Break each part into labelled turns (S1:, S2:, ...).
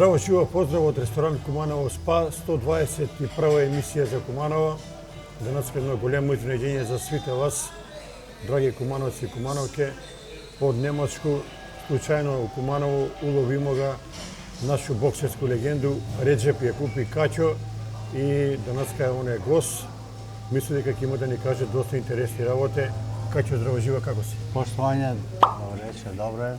S1: Здраво, живо, поздрав од ресторан Куманово СПА, 121 емисија за Куманово. Денес едно големо изненадење за сите вас, драги кумановци и кумановке. Од Немачку, случајно у Куманово уловимо го нашу боксерску легенду Реджеп Јакупи Качо и денеска он е гост. Мисли дека ќе има да ни каже доста интересни работи. Качо, здраво, живо, како си?
S2: Поштовање, добро вечер, добро е.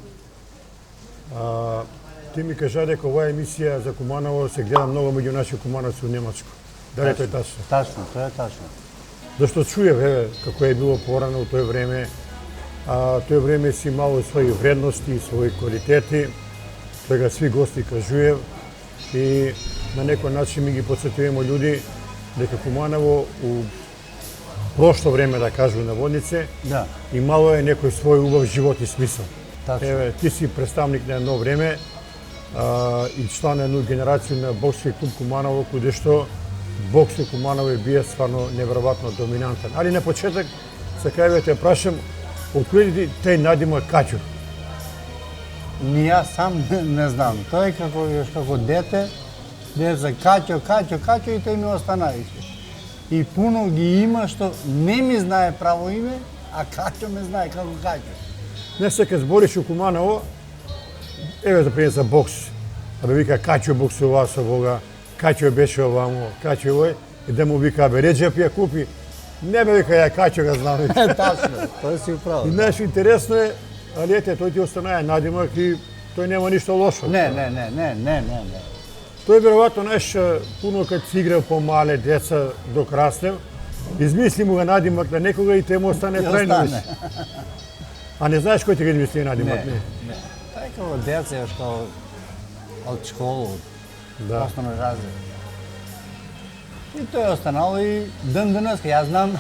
S1: Ти ми кажа дека оваа емисија за Куманово се гледа многу меѓу наши кумановци у Немачко. Дали тој тачно?
S2: Тачно, тоа е тачно.
S1: Зашто чуев, како е било порано у тој време, тој време си имало своји вредности и своји квалитети, тоа сви гости кажуев и на некој начин ми ги подсетуваме луѓе дека Куманово у прошло време, да кажу наводнице,
S2: Да.
S1: имало е некој свој убав живот и смисол.
S2: Тачно.
S1: Еве, ти си представник на едно време и член на една генерација на бокски клуб Куманово, каде што боксот Куманово е бие стварно неверојатно доминантен. Али на почеток, сакав да те прашам, откој ти тој надимак Качо?
S2: Ни јас сам не знам. Тој како дете за Качо и тој ми остана више. И пуно ги има што не ми знае право име, а Качо ме знае како Качо.
S1: Не сека збориш у Куманово, еве за пример за бокс. Абе вика Качо боксува со Бога, Качо беше овамо, Качо овој, и да му вика абе Реджеп Јакупи. Не бе вика ја Качо го знам.
S2: Тачно, тоа си
S1: И
S2: управо.
S1: знаеш, интересно е, али ете, тој ти останае надимак и тој нема ништо лошо.
S2: Не.
S1: Тој веројатно, знаеш, пуно кад си играл по мале деца док растев, измисли му го надимак на некога и те му остане
S2: И
S1: трајно.
S2: остане.
S1: А не знаеш кој ти го измисли надимак?
S2: Не. Тоа е како деца, јаш како од школа,
S1: Да.
S2: од основно развој. И тој е останало и ден денеска. Јас знам,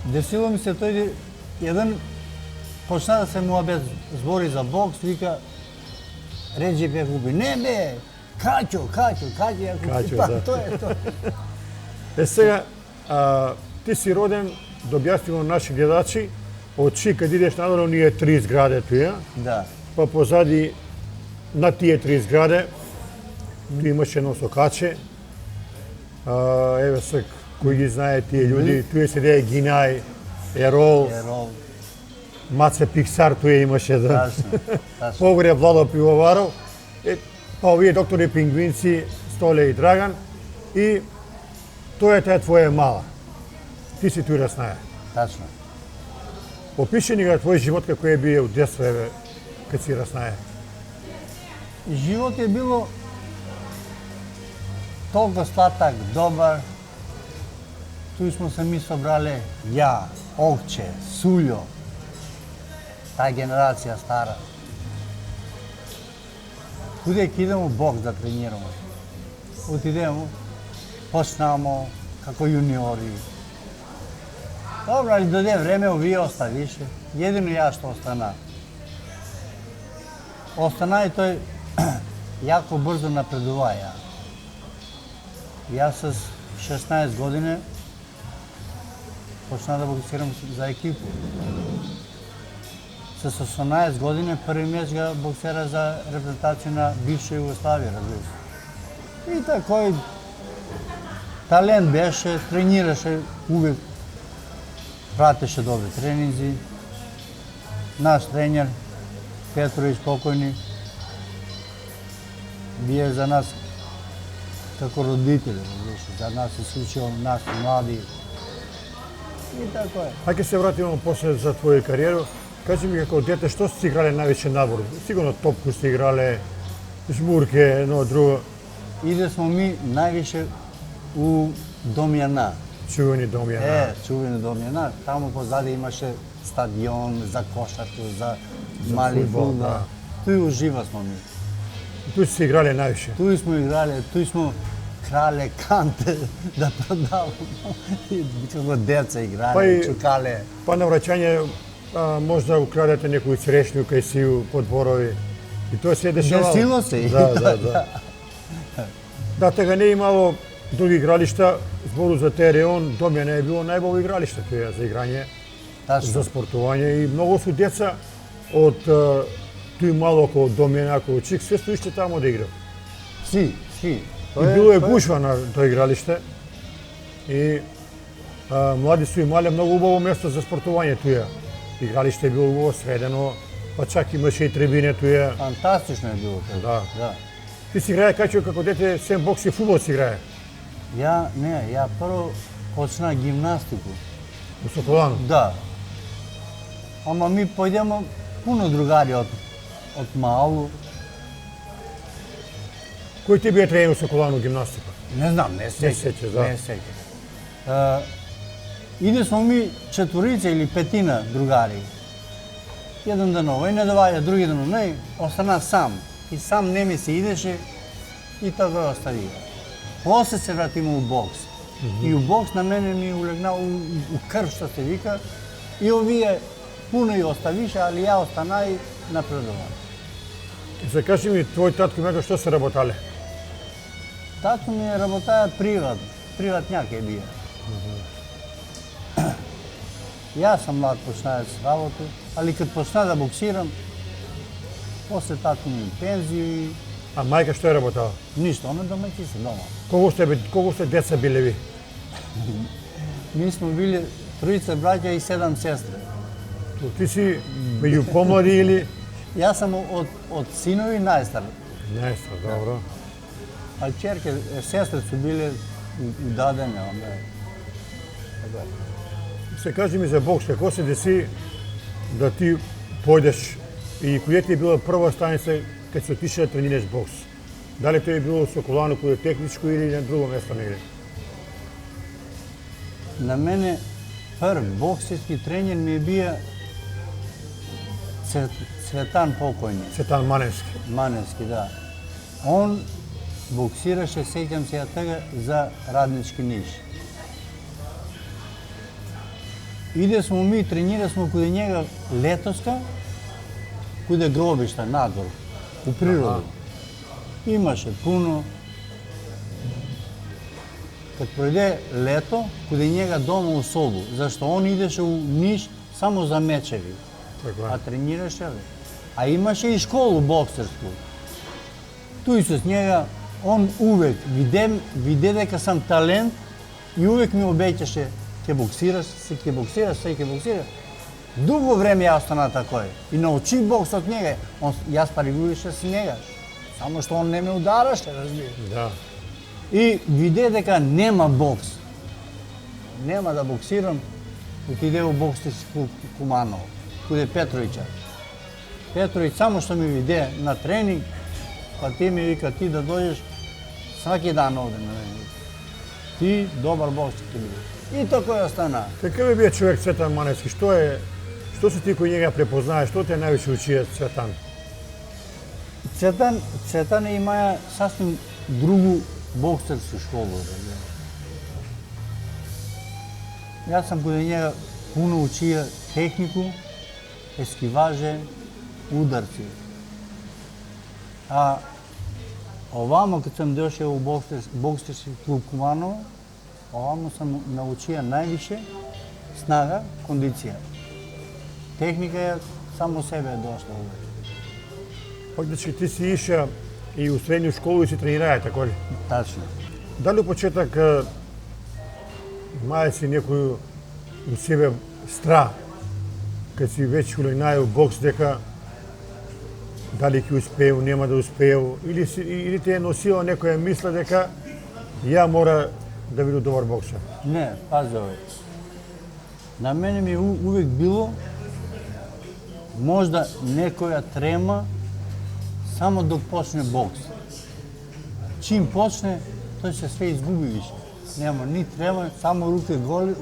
S2: десило ми се тој еден почна да се му збори за бокс, вика Реджеп Јакупи. Не бе, Качо Јакупи.
S1: Качо,
S2: Па,
S1: да.
S2: тоа е тоа.
S1: Е сега, ти си роден, да објаснимо наши гледачи, од Ши кад идеш надолу ние 3 зграде туја,
S2: Да.
S1: па позади на тие 3 зграде tu имаше едно сокаче. Еве сак, кој ги знае тие луѓе, туе седеа Гинај, Ерол,
S2: Ерол,
S1: Маце Пиксар, туе имаше да.
S2: тачно.
S1: Погоре Владо Пивоваров, па овие доктори Пингвинци, Столе и Драган, и тоа е таа твоја мала. Ти си туј раснае.
S2: Тачно.
S1: Опиши ни го твој живот како е бие од детство, еве, кад си раснае.
S2: Живот е било толку сладок, добар. Туј смо се ми собрале ја, Окче, Сулјо, таа генерација стара. Куде ќе идемо бокс да тренираме. Отидемо, почнемо како јуниори. Добро, али дојде време, овие оставише. Едино јас што остана. Остана и тој јако брзо напредува ја. Јас с 16 години почна да боксирам за екипу. С 18 години први меч ga боксера за репрезентација на бивша Југославија, разбира се. И такој талент беше, тренираше увек, пратеше добри тренинзи. Наш тренер Петрович покојни бие за нас како родители, разбираш, за нас се случило, нас млади. И тако е.
S1: А ќе се вратиме после за твоја кариера. Кажи ми како дете, што си играле највеќе надвор? Сигурно топку си играле, жмурке, едно друго,
S2: Иде смо ми највише у Домјана.
S1: чувени домја.
S2: Чувени Домјана. Таму позади имаше стадион за кошарку, за мали
S1: фудбал,
S2: фудбал.
S1: да.
S2: Туј ужива смо ми.
S1: Туј си играле највише.
S2: Туј смо играле, туј смо крале канте да продаваме. Како деца
S1: Па
S2: играле,
S1: и-
S2: чукале.
S1: Па на враќање можда украдете некој црешњу кај си по дворови. И тоа се дешавало.
S2: Десило се.
S1: Да. Да, тега не имало други игралишта, збору за тој реон, Домјана е било најбово игралиште тоа за играње,
S2: Тачно.
S1: за спортување и многу су деца од тој мало околу Домјана, околу Чик, се стоиште таму да играт.
S2: Сви.
S1: И било е гушва на тоа игралиште. И млади су имале многу убаво место за спортување туја. Игралиште е било убаво средено, па чак имаше и трибине туја.
S2: Фантастично е било тоа.
S1: Да.
S2: Да.
S1: Ти си играе кај како дете, сем бокс и фудбал си играе.
S2: Ја прво почна гимнастику.
S1: У Соколану.
S2: Да. Ама ми појдемо пуно другари од малу.
S1: Кој ти бие тренер у Соколану гимнастика?
S2: Не знам, не
S1: сеќаш,
S2: сеќам.
S1: да.
S2: Не сеќам. Иде смо ми четворица или петина другари. Еден ден овој не доваѓа, други ден овој, остана сам. И сам не ми се идеше и така го остави. После се вратиме у бокс. И у бокс на мене ми улегна у крв, што се вика. И овие пуно и оставише, али ја остана и напредувам.
S1: Се кажи ми, твој татко мека што се работале?
S2: Тато ми работаја приватњак е бија. Јас сам млад почнаа да работи, али кад почна да боксирам, после тато ми пензија и
S1: А мајка што е работала?
S2: ништо, оно домаќинство дома.
S1: Колку сте деца биле ви?
S2: Ми сме били троица браќа и 7 сестри.
S1: Ти си меѓу помлади или?
S2: Јас сам од синови најстар,
S1: Најстар, добро.
S2: а черке, сестри су биле удадени, онда.
S1: Се кажи ми за бокс, како се деси да ти појдеш и која ти е била прва станица кога се отише да тренираш бокс? Дали тоа е било Соколано кој е техничко или на друго место негде?
S2: На мене прв боксерски тренер ми е бија Цветан покојни,
S1: Цветан Маневски.
S2: Маневски, да. Он боксираше, сеќам се ја така, за Раднички Ниш. Иде смо ми, тренира смо каде njega летоска, каде гробишта, надвор, у природа. Имаше пуно. Кад пројде лето, каде njega дома у Собу, зашто он идеше у Ниш само за мечеви,
S1: Така
S2: а
S1: е.
S2: тренираше. А имаше и школу боксерску. Туј со njega, он увек виде дека сам талент и увек ми обеќаше ќе боксираш, ќе боксираш. Дуго време ја остана такој. И научи бокс од njega. Јас паригуваше со njega. Само што он не ме удараше, разбираш.
S1: Да.
S2: И виде дека нема бокс. Нема да боксирам, отиде у боксерски клуб Куманово, каде Петровиќа. Петровиќ само што ми виде на тренинг, па ти ми вика, ти да дојдеш сваки дан овде на мене. Ти добар боксер ќе бидеш. И така ја остана.
S1: Какъв е бие човек Цветан Маневски? Што си ти кој njega препознаеш? Што те највише учи Цветан?
S2: Цветан имаја сасвим другу боксерску школу. Јас сам каде njega пуно учија технику, ескиваже, ударци. А овамо кад сам дошел у боксерски клуб Куманово, овамо сам научија највише снага, кондиција. Техника ја само себе е дошла увек.
S1: Фактички ти си иша и у средњу школу и си тренираја, тако ли?
S2: Тачно.
S1: Дали у почеток имаја си некој у себе страх, кад си веќе улегнаја у бокс, дека дали ќе успеев, нема да успеев, или те е носила некоја мисла дека ја мора да биду добар боксер?
S2: Не, пази овој. На мене ми увек било можда некоја трема само док почне бокс. Чим почне, тој се све изгуби више. Нема ни трема, само руке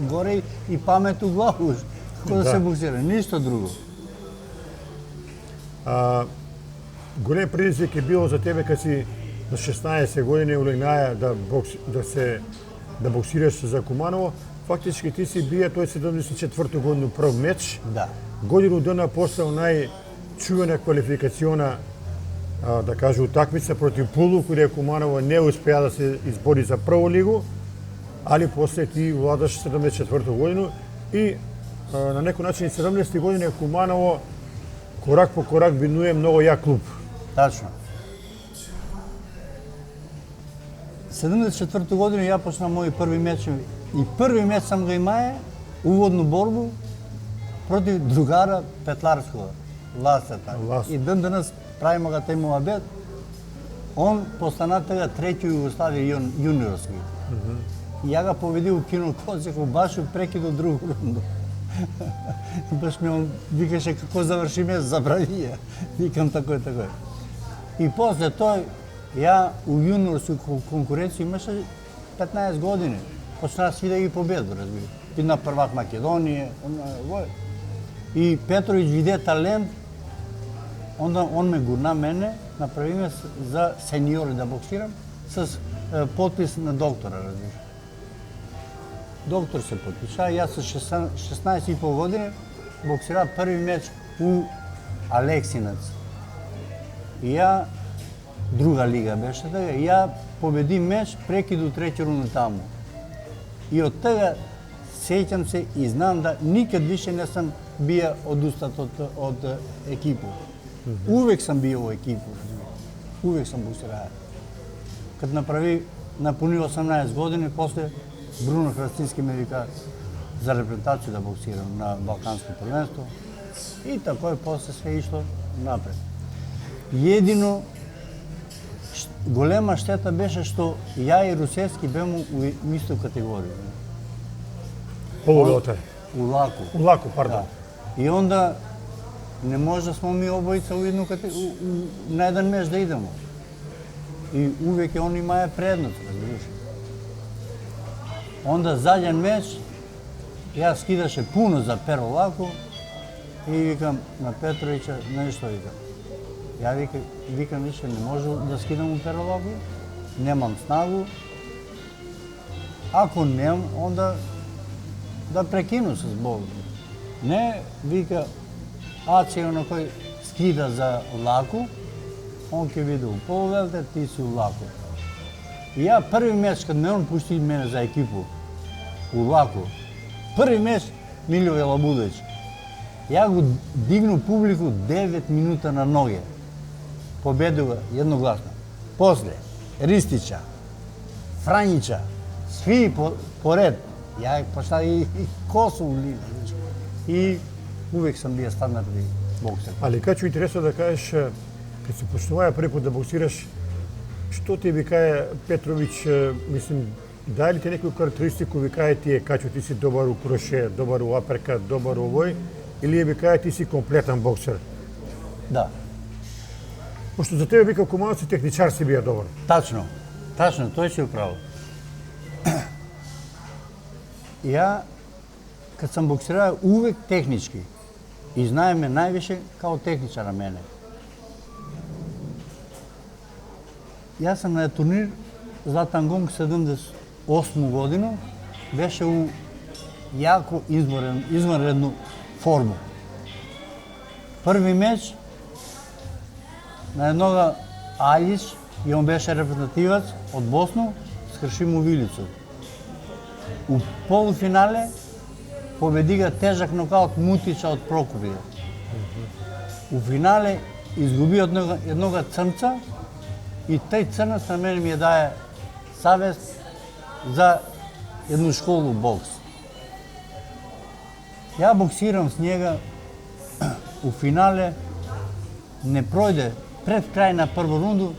S2: горе и памет у главу. Како да се боксира, ништо друго.
S1: Голем предизвик е било за тебе кад си на 16 години улегнаја да боксираш за Куманово. Фактички ти си бија тој 74 годину прв меч.
S2: Да.
S1: Годину дена после најчувена квалификациона, да кажу, утакмица против Пулу, каде Куманово не успеа да се избори за прво лигу, али после ти владаш 74 годину и на некој начин 70 години Куманово корак по корак биднуе многу јак клуб.
S2: Тачно. 74 година ја почна мои први мечеви. И први меч сам го имае, уводну борбу против другара Петларского, Ласета.
S1: Лас.
S2: И ден денес правимо га тој муабет. Он постана тега трети Југославија јуниорски. И ја га победи у кино Козико баш у прекиду другу рунду. Баш ми он викаше како заврши меч, забрави ја. Викам тако и тако. И после тој, ја у јуниорски конкуренција имаше 15 години. Почна сви да ги победу, разбира. И на првак Македонија, и Петрович виде талент, onda on me gurna mene, направи ме за сеньори да боксирам с подпис на доктора, разбираш. Доктор се подпиша, јас со 16,5 години боксира први меч у Алексинец. И ја, друга лига беше така, ја победи меч прекиду трети рунда таму. И од тега сеќам се и знам да никад више не сам бија одустат од екипу. Увек сам био во екипу, увек сам боксираја. Кад напуни 18 години, после Бруно Храстински ме вика за репрезентација да боксирам на Балканско првенство. И тако после се ишло напред. Едино голема штета беше што ја и Русевски бемо у исто категорија.
S1: Полуголте.
S2: У лаку.
S1: У лаку, пардон.
S2: Да. И онда не може да смо ми обојца на еден меч да идемо. И увеќе он имае предност, разбираш. Онда заден меч, јас скидаше пуно за перо лако и викам на Петровича, нешто викам. Ја викам више не може да скидам у перо лако, немам снагу. Ако немам, онда да прекину с Бог. Не, вика, Ацио на кој скида за лако, он ќе биде у полувелте, ти си у лако. И ја први меч, кад ме он пушти мене за екипу, у лако, први меч Милјо Велабудович, ја го дигну публику 9 минута на ноге. Победува едногласно. После, Ристича, Фрањича, сви поред. Ја почна и косу влиза. И увек сам бија стандартни боксер.
S1: Али качу интересно да кажеш, кад се почнуваја први пат да боксираш, што ти ви кае Петрович, мислим, дај ли ти некој карактеристику, ви кае ти качу ти си добар у кроше, добар у аперкат, добар у овој, или ви кае ти си комплетен боксер?
S2: Да.
S1: Пошто за тебе вика Кумановци техничар си бија добар.
S2: Тачно, тој си управо. Ја, кад сам боксирao, увек технички. И знае ме највише као техничара мене. Јас сам на турнир Златан Гонг 78 година, беше у јако извонредну форму. Први меч на еднога Алис, и он беше репрезентативац од Босна, скрши му вилицу. У полуфинале победи га тежак нокаут Мутича од Прокопија. У финале изгуби од еднога црнца и тај црнац на мене ми ја дае савест за едну школу бокс. Ја боксирам с njega, у финале не пројде пред крај на прва рунду,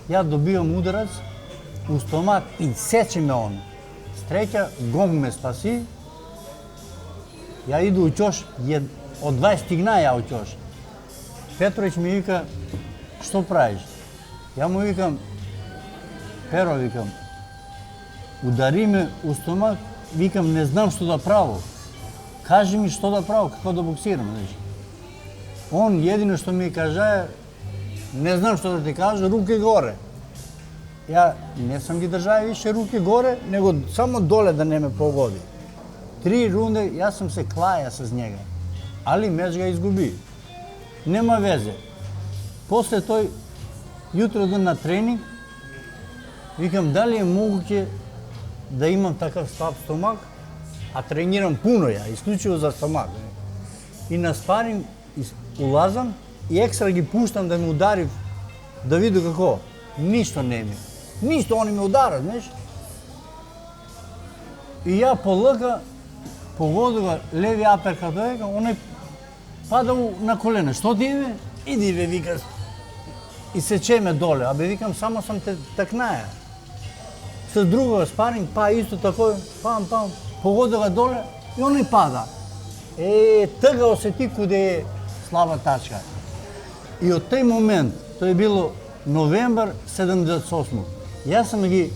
S2: ја добивам ударац у стомак и сече ме он. Среќа, Гонг ме спаси, ја иду у ќош, од 20 стигна ја у ќош. Петрович ми вика, што правиш? Ја му викам, Перо, викам, удари ме у стомак, викам, не знам што да право. Кажи ми што да право, како да боксирам. Он едино што ми кажа, не знам што да ти кажа, руки горе. Ја не сам ги држаја више руки горе, него само доле да не ме погоди. 3 рунде, јас сам се клаја с njega, али меч га изгуби. Нема везе. После тој, јутро ден на тренинг, викам, дали е могуќе да имам такав слаб стомак, а тренирам пуно ја, исклучиво за стомак. И на спаринг улазам и екстра ги пуштам да ме удари, да виду како. Ништо не ми. Ништо, они ме ударат, знаеш. И ја по лъка, погодува леви аперкат, века, оној пада на колена. Што ти бе? Иди бе, вика, и сечеме доле. Абе, викам, само сам те такнаја. С друга спаринг, па исто тако, пам, погодува доле и оној пада. Тъга осети куде е слаба тачка. И од тој момент, тој е било новембар 78. Јас сам ги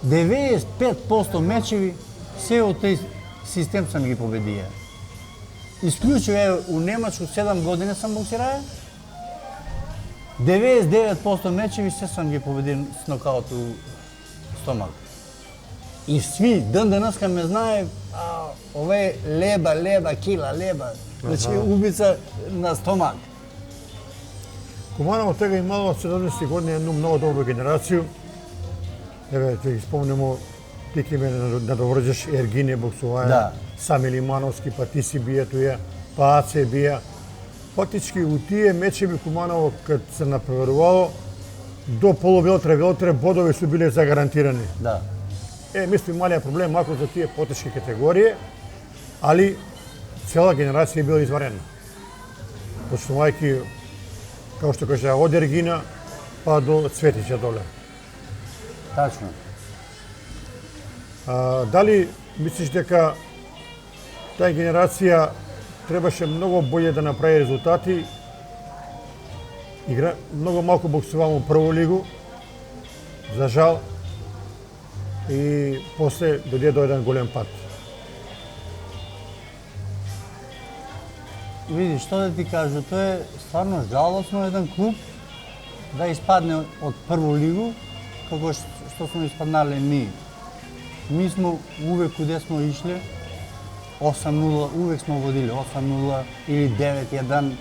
S2: 95% мечеви, се од тој систем сам ги победија. Исклучиво у Немачко 7 години сам боксираја. 99% мечеви се сам ги победил с нокаут у стомак. И сви ден денеска ме знае, ове леба, кила, леба. Значи убица на стомак.
S1: Куманово тега имало од 70 години едну многу добра генерација. Еве, ќе ги спомнемо, ти ќе ме надоврđаш, Ергине боксуваја,
S2: Да.
S1: Сами Лимановски, па ти си бија туја, па Аце бија. Фактички у тие мечеви Куманово, кад се напреварувало, до полувелтре бодови су биле загарантирани.
S2: Да.
S1: Mi smo imali problem ako za tije poteške kategorije, ali cela generacija je bila izvarena. Počnuvajki, kao što kaže, od Ergina pa do Cvetića dole.
S2: Тачно.
S1: Da li misliš дека taj generacija trebаше mnogo bolje da napravi rezultati? Mnogo malko boksovamo u prvu ligu, za žal, и после дојде до еден голем пат.
S2: Види, што да ти кажу, тоа е стварно жалосно еден клуб да испадне од прву лигу, како што сме испаднале ми. Ми сме увек куде сме ишле, 8-0, увек сме водили 8-0 или 9-1.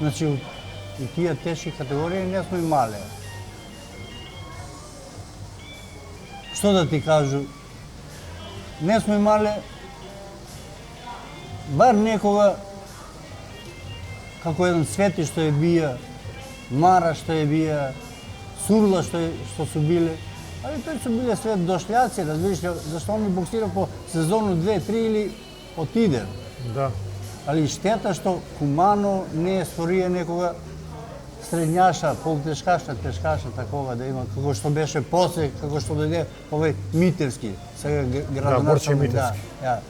S2: Значи, и тие тешки категории не сме имале. Што да ти кажу, не сме имале бар некога како еден Свети што е бија, Мара што е бија, Сурла што су биле, али тој су биле све дошљаци, разбираш, зашто он боксира по сезону 2-3 или отиде.
S1: Да.
S2: Али штета што Кумано не е створија некога средњаша, полутешкаша, тешкаша, такова да има, како што беше после, како што дојде овој Митерски, сега
S1: Борче
S2: градоначалник.
S1: Митерски.
S2: Да.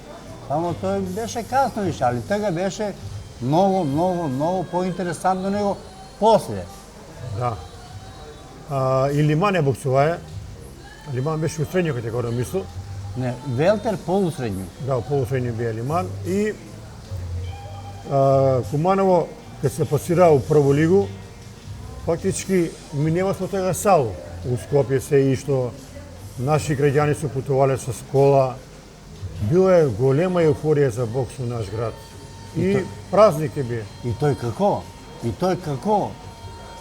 S2: Само тој беше касно више, али тега беше многу поинтересантно него после.
S1: Да. И Лиман е боксуваја. Лиман беше у средња категорија, мислам.
S2: Не, велтер полусредњу.
S1: Да, у полусредњу бија Лиман. И Куманово, кога се пасира у прву лигу, фактички ми нема смо тега салу. У Скопје се ишто, наши граѓани су путувале со кола. Била е голема еуфорија за бокс у наш град. И празник е бие.
S2: И тој како?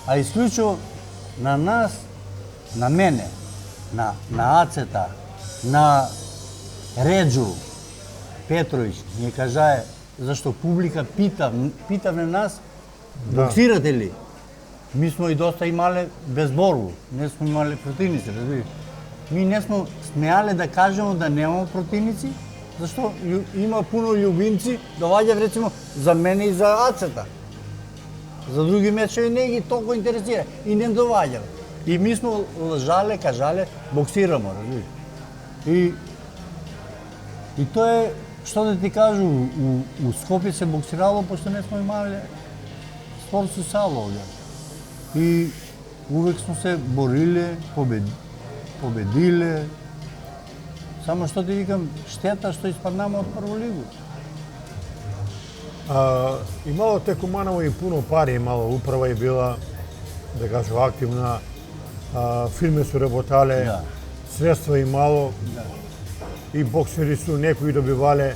S2: А исклучиво на нас, на мене, на Ацета, на Реджу Петрович, ни кажае, зашто публика питавме нас, боксирате ли? Ми сме и доста имале безбору, не сме имале противници, разбираш. Ми не сме смеале да кажемо да немаме противници, зашто има пуно љубимци, доаѓа речемо за мене и за Ацета. За други мечеви не ги толку интересира и не доаѓа. И ми сме лжале, кажале, боксирамо, разбираш. И тоа е, што да ти кажу, у Скопје се боксирало, пошто не сме имале спорт со сало овде. И увек сме се бориле, победиле. Само што ти викам, штета што испаднаме од прву лигу.
S1: Имало те Куманово и пуно пари имало, управа е била, да кажу, активна, фирме су работале,
S2: Да.
S1: средства имало, и боксери су некои добивале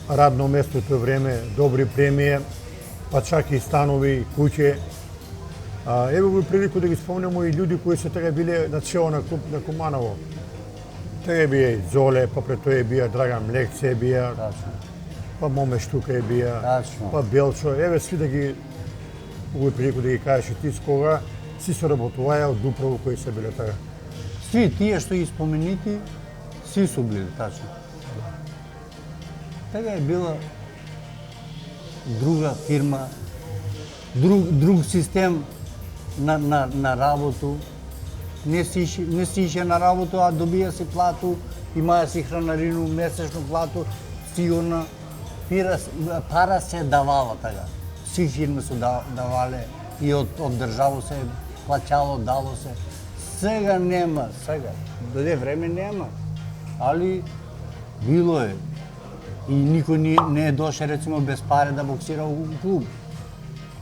S1: радно место у тоа време, добри премије, па чак и станови, куќе. Еве во прилику да ги спомнемо и луѓе кои се тега биле на чело на клуб на Куманово. Тега бија и Золе, па пред тоа бија Драган Лекце бија,
S2: Тачно.
S1: па Моме Штука е бија,
S2: Тачно.
S1: па Белчо. Еве сви да ги, овој прилику да ги кажеш и ти с кога си соработуваја од управо кои се биле тага.
S2: Сви тие што ги споменити, сви су били, тачно. Тега е била друга фирма, друг систем на работу. Не си ише на работу, а добија си плату, имаја си хранарину, месечно плату, сигурно. Пара се давала тага. Си фирми се давале и од државо се плаќало, дало се. Сега нема, сега. Дојде време нема. Али било е. И никој не е доше, рецимо, без пари да боксира у клуб.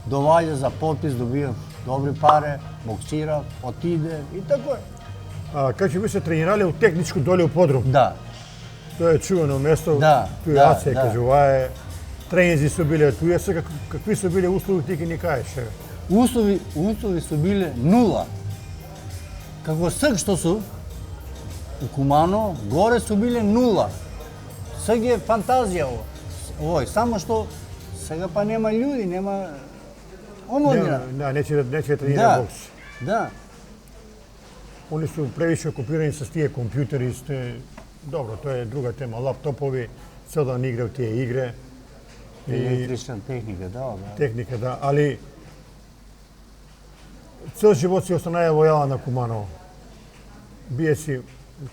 S2: Доваѓа за подпис, добија добри пари, боксира, отиде и тако е.
S1: Кај ви се тренирале у техничко доле у подрум?
S2: Да.
S1: Тоа е чувано место, туј Ација кажувае, тренинзи су биле туја, сега какви су биле услови, ти ги ни кажеш?
S2: Услови су биле нула. Како сак што су, у Кумано, горе су биле нула. Сега е фантазија овој, само што сега па нема људи, нема омладина.
S1: Да, нече тренира бокс.
S2: Да.
S1: Они су превише окупирани со тие компјутери, добро, тоа е друга тема, лаптопови, цел да игра в тие игре.
S2: Електрична техника, да.
S1: Техника, да, али цел живот си останаја лојален на Куманово. Бие си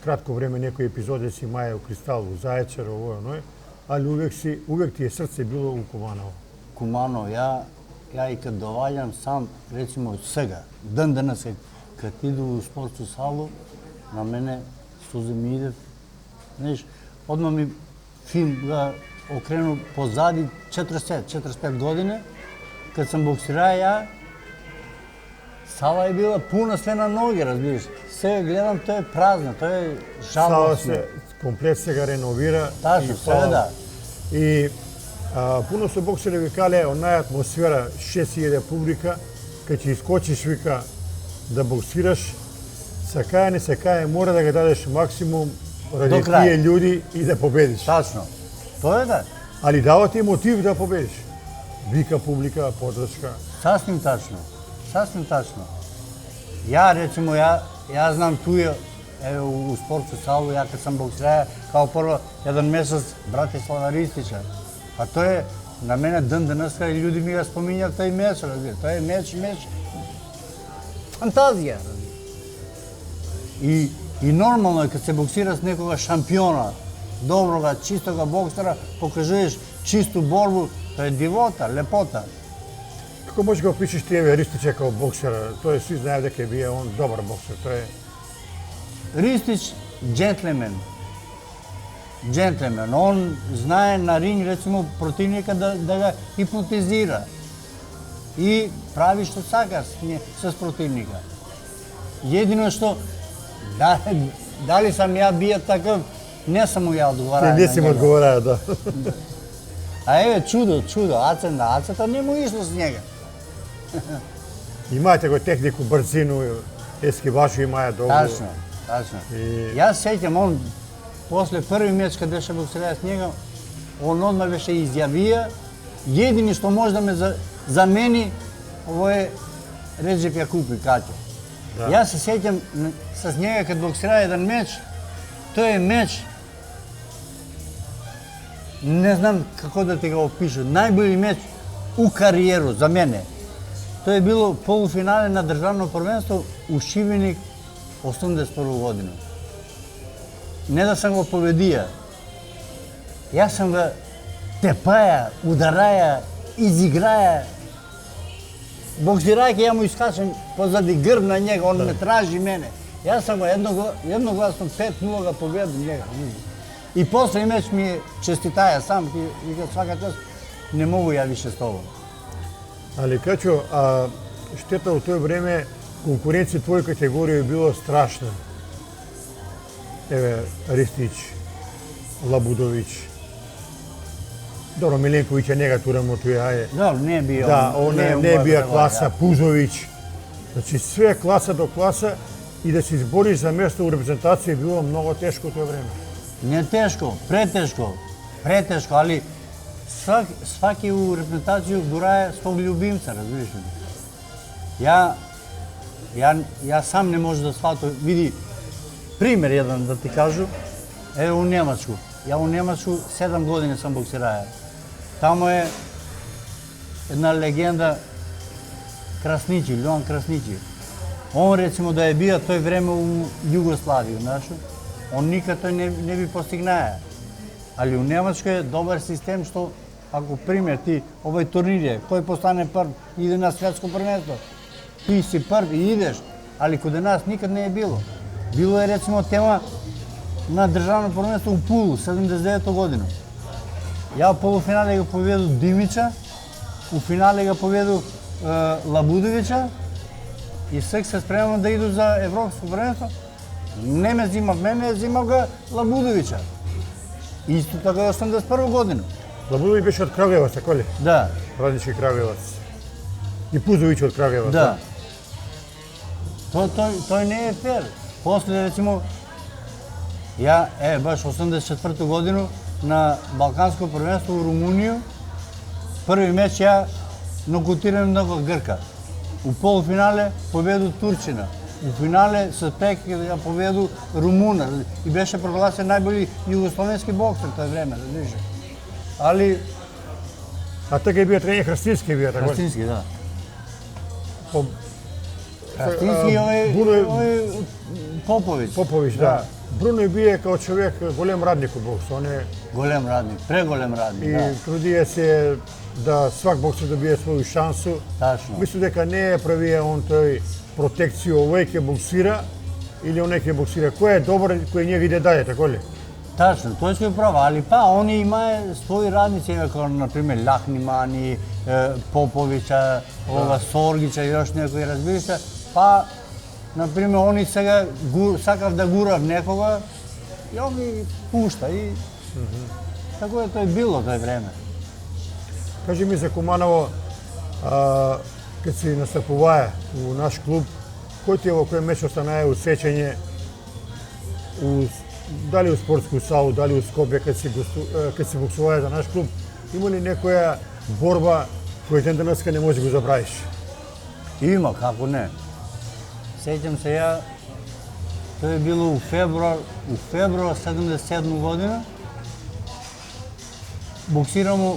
S1: кратко време некои епизоди си маја у Кристал, у Зајачар, ово оној, али увек ти е срце било у Куманово.
S2: Кумано, ја и кад доваѓам сам, рецимо сега, ден денес кад иду у спортску салу, на мене сузе ми иде, знаеш, одма ми филм ga окрену позади 45 години, кад сам боксираја ја, сала е била пуна све на ноги, разбираш. Сега гледам, тоа е празна, тоа е жалостно.
S1: Сала се комплет сега реновира.
S2: Тачно, сега да.
S1: И пуно со боксери викале, онаја атмосфера, 6000 публика, кај ќе искочиш, вика, да боксираш, сакаја не сакаја, мора да го дадеш максимум ради тие луѓи и да победиш.
S2: Тачно. Тоа е да.
S1: Али дава ти мотив да победиш. Вика публика, подршка.
S2: Сасвим тачно. Сасвим тачно. Ја, рецимо, ја знам туја, еве у спортску салу, ја кад сам боксираја, као прво еден месец Братислава Ристича. А тоа е, на мене ден денеска луѓе ми го споминјат тој меч, разбира. Тоа е меч, фантазија. И нормално е кад се боксира с некога шампиона, доброга, чистога боксера, покажеш чисту борбу, тоа е дивота, лепота.
S1: Како можеш да опишеш тие Ристича као боксера? Тоа сви знаев дека е бие он добар боксер, тоа е...
S2: Ристич, джентлемен. Он знае на ринг, рецимо, противника да го хипнотизира. И прави што сака с противника. Едино што, дали сам ја бијат таков, не сам му ја одговараа.
S1: Не си му одговараа, да.
S2: А еве, чудо, ацата не му ишло с njega.
S1: Имајте го технику, брзину, ескиваши имаја долго.
S2: Тачно. Јас сеќам, он после први меч каде беше боксираја с njega, он одма беше изјавија, едини што може да ме замени, ово е Реджеп Јакупи, Катјо. Јас се сеќам с njega кад боксираја еден меч, тој е меч, не знам како да ти го опишам, најбољи меч у кариеру за мене. Тоа е било полуфинале на државно првенство у Шибеник 81 година. Не да сам го победија. Јас сам го тепаја, удараја, изиграја. Боксирајќи ја му искачам позади грб на njega, он ме тражи мене. Јас сам го едногласно 5-0 го победам njega. И после меч ми честитаја сам, вика свака част, не могу ја више с тобом.
S1: Али Качо, штета у тој време конкуренција твоја категорија било страшна. Еве, Ристич, Лабудовиќ, Добро, Миленковиќ е негатурно тој е.
S2: Да, не био.
S1: Да, он не бија класа, Пузовиќ. Значи, све класа до класа и да се избориш за место у репрезентација било многу тешко тој време.
S2: Не тешко, претешко, али сваки у репрезентацију гурае свог љубимца, разбираш ли? Ја Ја сам не може да сватам. Види, пример еден да ти кажу, е у Немачку. Ја у Немачку 7 години сам боксираја. Тамо е една легенда Красничи, Лјоан Красничи. Он рецимо да е бија тој време у Југославија, знаеш? Он никад тој не би постигнаја. Али у Немачка е добар систем што ако пример ти овој турнир е, кој постане прв, иде на светско првенство. Ти си прв и идеш, али каде нас никад не е било. Било е рецимо тема на државно првенство у Пулу 79 година. Ја у полуфинале го победив Димича, у финале го победив Лабудовича и сега се спремам да иду за европско првенство. Не ме зимав мене, зимав го Лабудовича. Исто така е 81 година.
S1: Лабудович беше од Крагуевац, така ли?
S2: Да,
S1: Раднички Крагуевац. И Пузович од Крагуевац.
S2: да. Тој не е фер. После, рецимо, ја, баш 84 година на Балканско првенство у Румунија, први меч ја нокаутирам много Грка. У полуфинале победу Турчина. У финале со пек ја победу Румуна и беше прогласен најболи југословенски боксер тој време, разбираш. Али
S1: А така е бија тренер Хрстински бија, така ли?
S2: Хрстински, да.
S1: По-
S2: Хрстински и овој Поповиќ.
S1: Попович, да. Бруно бие као човек голем радник у бокс. Он е
S2: Голем радник, преголем радник,
S1: и
S2: да.
S1: трудие се да свак боксер добие своју шансу.
S2: Тачно.
S1: Мислам дека не е правија он тој протекција, овој ќе боксира или оној ќе боксира. Кој е добар, кој не виде даде, така ли?
S2: Тачно, тој се права, али па, они имаe своји радници, како, например, Лахнимани, Поповиќа, ова Соргича и још некои, разбирате, па, например, они сега сакав да гурав некога, и он ми пушта и тако е тој било тој време.
S1: Кажи ми за Куманово, кога си настапувае у наш клуб, кој ти е во кој меч останае у сеќање, дали у спортску салу, дали у Скопје, кога си боксувае за наш клуб, има ли некоја борба која ден денеска не може да го забравиш?
S2: Има, како не. Сеќам се ја, тој е било у февруар 77 година. Боксирам у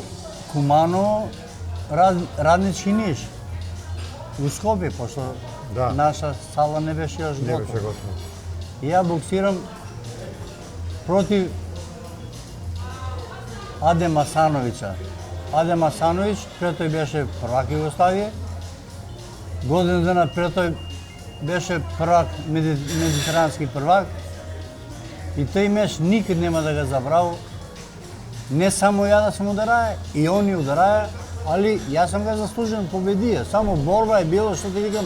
S2: Куманово, Раднички Ниш, у Скопје, пошто
S1: Да.
S2: наша сала не беше још
S1: Не беше
S2: готова.
S1: готово.
S2: И ја боксирам против Адем Асановиќа. Адем Асановиќ, пред тој беше првак Југославија. Година дена пред тој беше првак, медитерански првак. И тој меч никад нема да го забравам. Не само ја да сум ударае, и они ударае, али јас сам го заслужен победија. Само борба е било, што ти викам,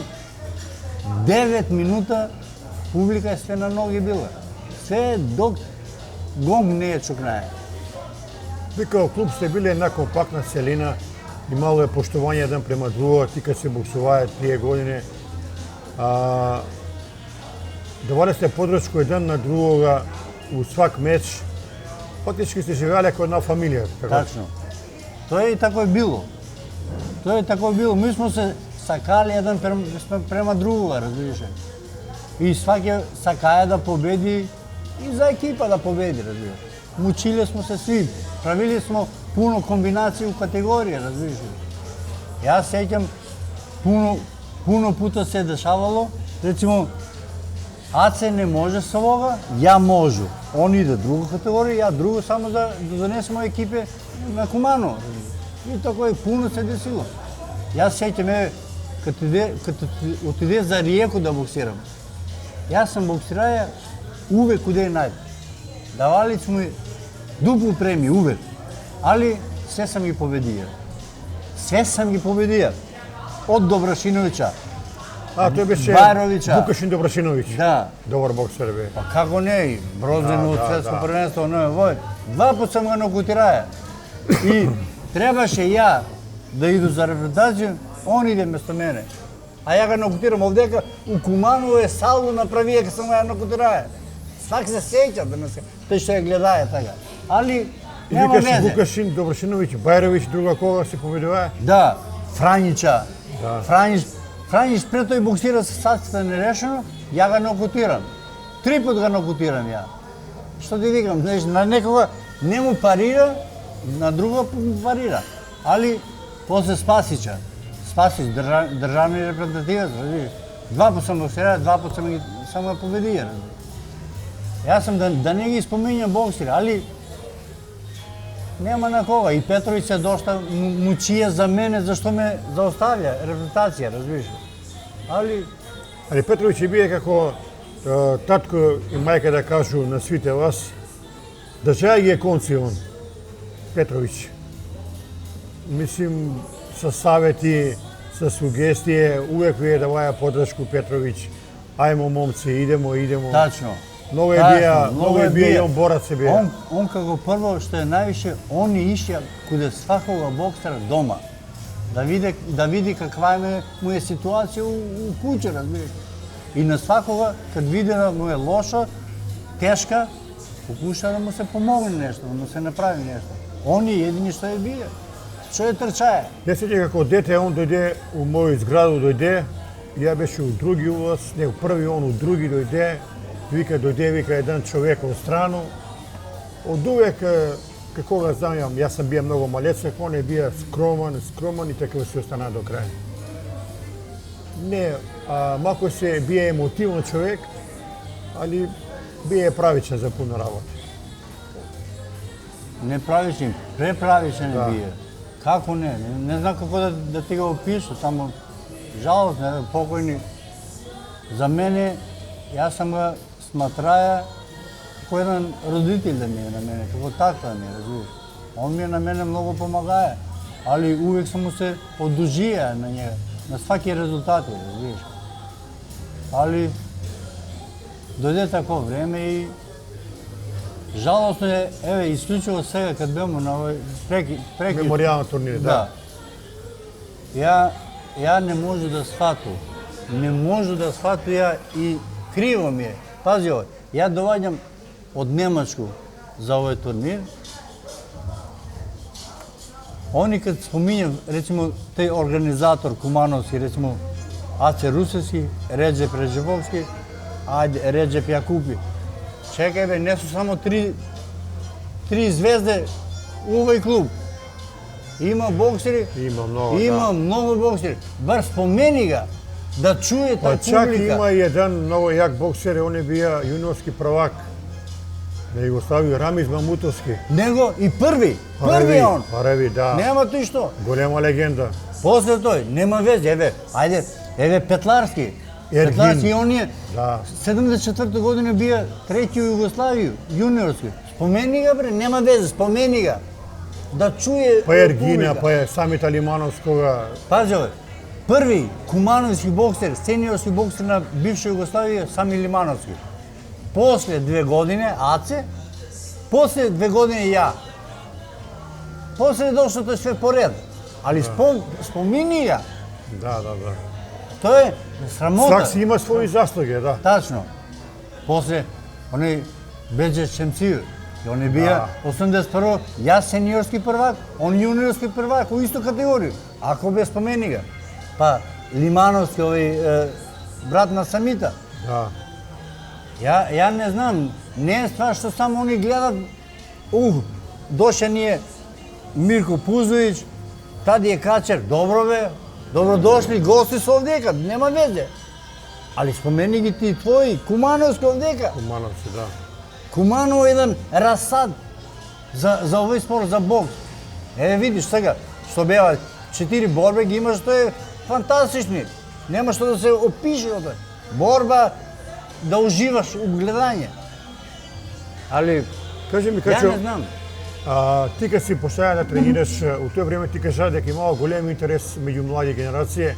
S2: 9 минута публика е све на ноги била. Се док гонг не е чукнае.
S1: Ви као клуб сте били една компактна селина, имало е поштување еден према друго, ти кога се боксувае 3 години. Давале сте подршку еден на другога у свак меч. Фактички сте живеале како една фамилија. Така?
S2: Тачно. Тоа и тако е било. Тоа е тако е било. Мы смо се сакали еден према другога, разбираш. И сваќе сакае да победи и за екипа да победи, разбираш. Мучиле смо се сви, правили смо пуно комбинации у категорија, разбираш. Јас сеќам пуно пута се дешавало, рецимо Аце не може со ова, ја можу. Он иде друга категорија, ја друго, само да донесемо екипе на Куманово. И тако и пуно се десило. Јас сеќам, като отиде за Риеко да боксирам. Јас сам боксираја увек куде е најде. Давали сме дуплу премии, увек. Али се сам ги победија. Се сам ги победија. Од Добрашиновиќа.
S1: Тој беше
S2: Бајровиќа.
S1: Вукашин Добрашиновиќ.
S2: Да.
S1: Добар боксер бе.
S2: Па како не, Брозен од светско првенство, но вој. 2 пат сам го нокаутираја. И требаше ја да иду за репрезентација, он иде место мене. А ја го нокаутирам овдека, у Куманово е салво направија кога сам ја нокаутираја. Свак се сеќа денеска, тој што ја гледае така. Али
S1: И
S2: нема
S1: викаш
S2: везе.
S1: Вукашин Добрашиновиќ, Бајровиќ, друга кога се победуваа?
S2: Да, Фрањича.
S1: Да.
S2: Фрањич Франјич пред тој боксира со саците нерешено, ја ga нокаутирам. 3 пат ga нокаутирам ја. Што ти викам, знаеш, на некога не му парира, на друга парира. Али после Спасича, Спасич државни репрезентативец, разбираш. 2 пат сам боксирал, 2 пат сам го победија. Јас сам да не ги споминјам боксери, али нема на кога. И Петровиќ се дошта мучија за мене, зашто ме заоставја репутација, разбираш.
S1: Ali Petrović je bio kako tatko i majka da kažu na svite vas, da čaj je konci on, Petrović. Mislim, sa savjeti, sa sugestije, uvijek je davaja podršku Petrović. Ajmo momci, idemo.
S2: Tačno.
S1: Mnogo je bio i on borac je bio.
S2: On kako prvo što je najviše, on je išao kod svakoga boksera doma. Da vidi kakva mu je situacija u kući, razumiješ. I na svakoga, kad vidi da mu je loša, teška, pokuša da mu se pomogne nešto, da mu se napravi nešto. On je jedini što je bio. Što je trčaje.
S1: Ja sjećam kako dete, on dojde u moju zgradu, dojde, ja beše u drugi ulaz, ne u prvi, on u drugi dojde, vika jedan čovjek u stranu. Od uvijek, kako ga znam, ja sam bio mnogo malecak, on je bio skroman i tako se ostana do kraja. Ne, mako se bio emotivan čovjek, ali bio je pravičan za puno работа.
S2: Ne pravičan, prepravičan je bio. Kako ne? Ne znam kako da ti ga opišu, samo žalostno, pokojni. Za mene, ja sam ga smatraja kao jedan roditelj da mi je na mene, kako tata da mi je, razumiješ. On mi je na mene mnogo pomagaja, ali uvijek sam mu se odužija na njega, na svaki rezultati, razumiješ. Ali dojde tako vreme i žalostno je, evo, isključivo сега kad bimo na ovoj preki...
S1: Memorijalni turnir, da.
S2: Ja ne možu da shvatu ja i krivo mi je. Pazi ovo, ja dovađam od Nemačku za ovaj turnir. Oni kad spominjam, recimo, taj organizator Kumanovski, recimo, Ace Rusevski, Redžep Redžepovski, ajde, Redžep Jakupi. Čekaj be, ne su samo tri zvezde u ovaj klub. Ima bokseri, ima mnogo bokseri. Bar spomeni ga, da čuje ta publika.
S1: Pa čak ima jedan mnogo jak bokser, on je bio juniorski prvak na Jugoslaviju, Ramiz Mamutovski.
S2: Nego i prvi je on.
S1: Prvi, da.
S2: Nema tu što.
S1: Golema legenda.
S2: Posle toj, nema veze, ajde, Petlarski. Petlarski, on je 74. godine bio treći u Jugoslaviju, juniorski. Spomeni ga bre, nema veze, spomeni ga. Da čuje
S1: pa je Ergina, pa je Samita Limanovskoga.
S2: Pazi ovo, prvi kumanovski bokser, seniorski bokser na bivšoj Jugoslaviji je Sami Limanovski. Posle 2 godine Ace, posle 2 godine ja. Posle je došlo to sve po redu, ali spomini ga.
S1: Da.
S2: To je sramota.
S1: Svak si ima svoje zasluge, da.
S2: Tačno. Posle, onaj Beđe Šemciju. I on je bio 81. Ja seniorski prvak, on juniorski prvak u istu kategoriju. Ako be spomeni ga. Pa Limanovski, brat na Samita.
S1: Da.
S2: Ja ne znam, ne je stvar što samo oni gledat, došen je Mirko Puzović, tad je Kačer, dobro be, dobrodošli, gosti su ovdjeka, nema veze. Ali spomeni gi ti tvoji, Kumanovski ovdjeka.
S1: Kumanovski, da.
S2: Kumanovo je jedan rasad za ovaj sport, za boks. Vidiš сега, što beva 4 borbe gi imaš, to je fantastični. Nema što da se opiše od toga. Borba da uživaš u gledanje. Ali,
S1: Кажи ми,
S2: ja ne znam.
S1: Ти kad si poštaja da treniraš, u to vrijeme ti kažа дека imao golem interes među mlađe generacije.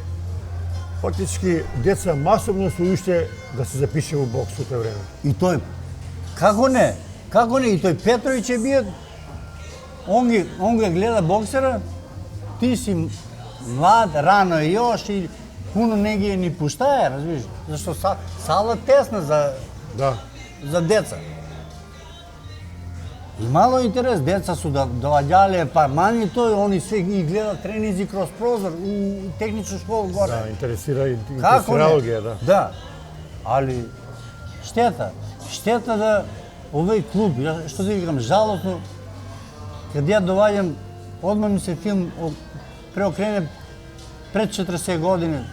S1: Faktički, djeca masovno su išle da se zapiše u boks u to vrijeme.
S2: I to je, kako ne, i to je Petrović je bio, on ga gleda boksera, ti si mlad, rano je još i puno negdje ni puštaja, razumiješ, zašto sala tesna za deca. И мало интерес, деца су доаѓале, па мани тој, они се ги гледат тренинзи кроз прозор у технична школа горе.
S1: Да, интересира
S2: Како не?
S1: интересиралогија, да.
S2: Да. Али штета. Штета да овој клуб, што да викам, жалосно, каде ја доваѓам, одма ми се филм преокрене пред 40 години,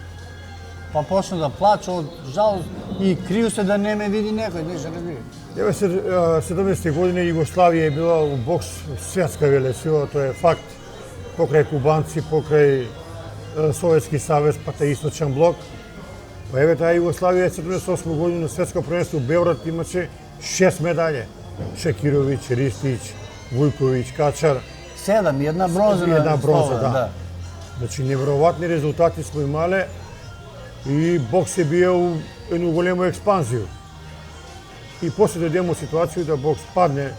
S2: па почна да плаче од жалост и криу се да не ме види некој, не се разбира.
S1: 70 години Југославија е била у бокс светска велесила, тоа е факт. Покрај кубанци, покрај Советски савез, па тај источен блок. Па еве таа Југославија 78 година на светско првенство Белград имаше 6 медаљи. Шекировиќ, Ристич, Вујковиќ, Качар.
S2: 7, една бронза.
S1: Една бронза, да. Значи неверојатни резултати смо имале и бокс е бија у едну голема експанзија. И после дојдемо у ситуација да бокс падне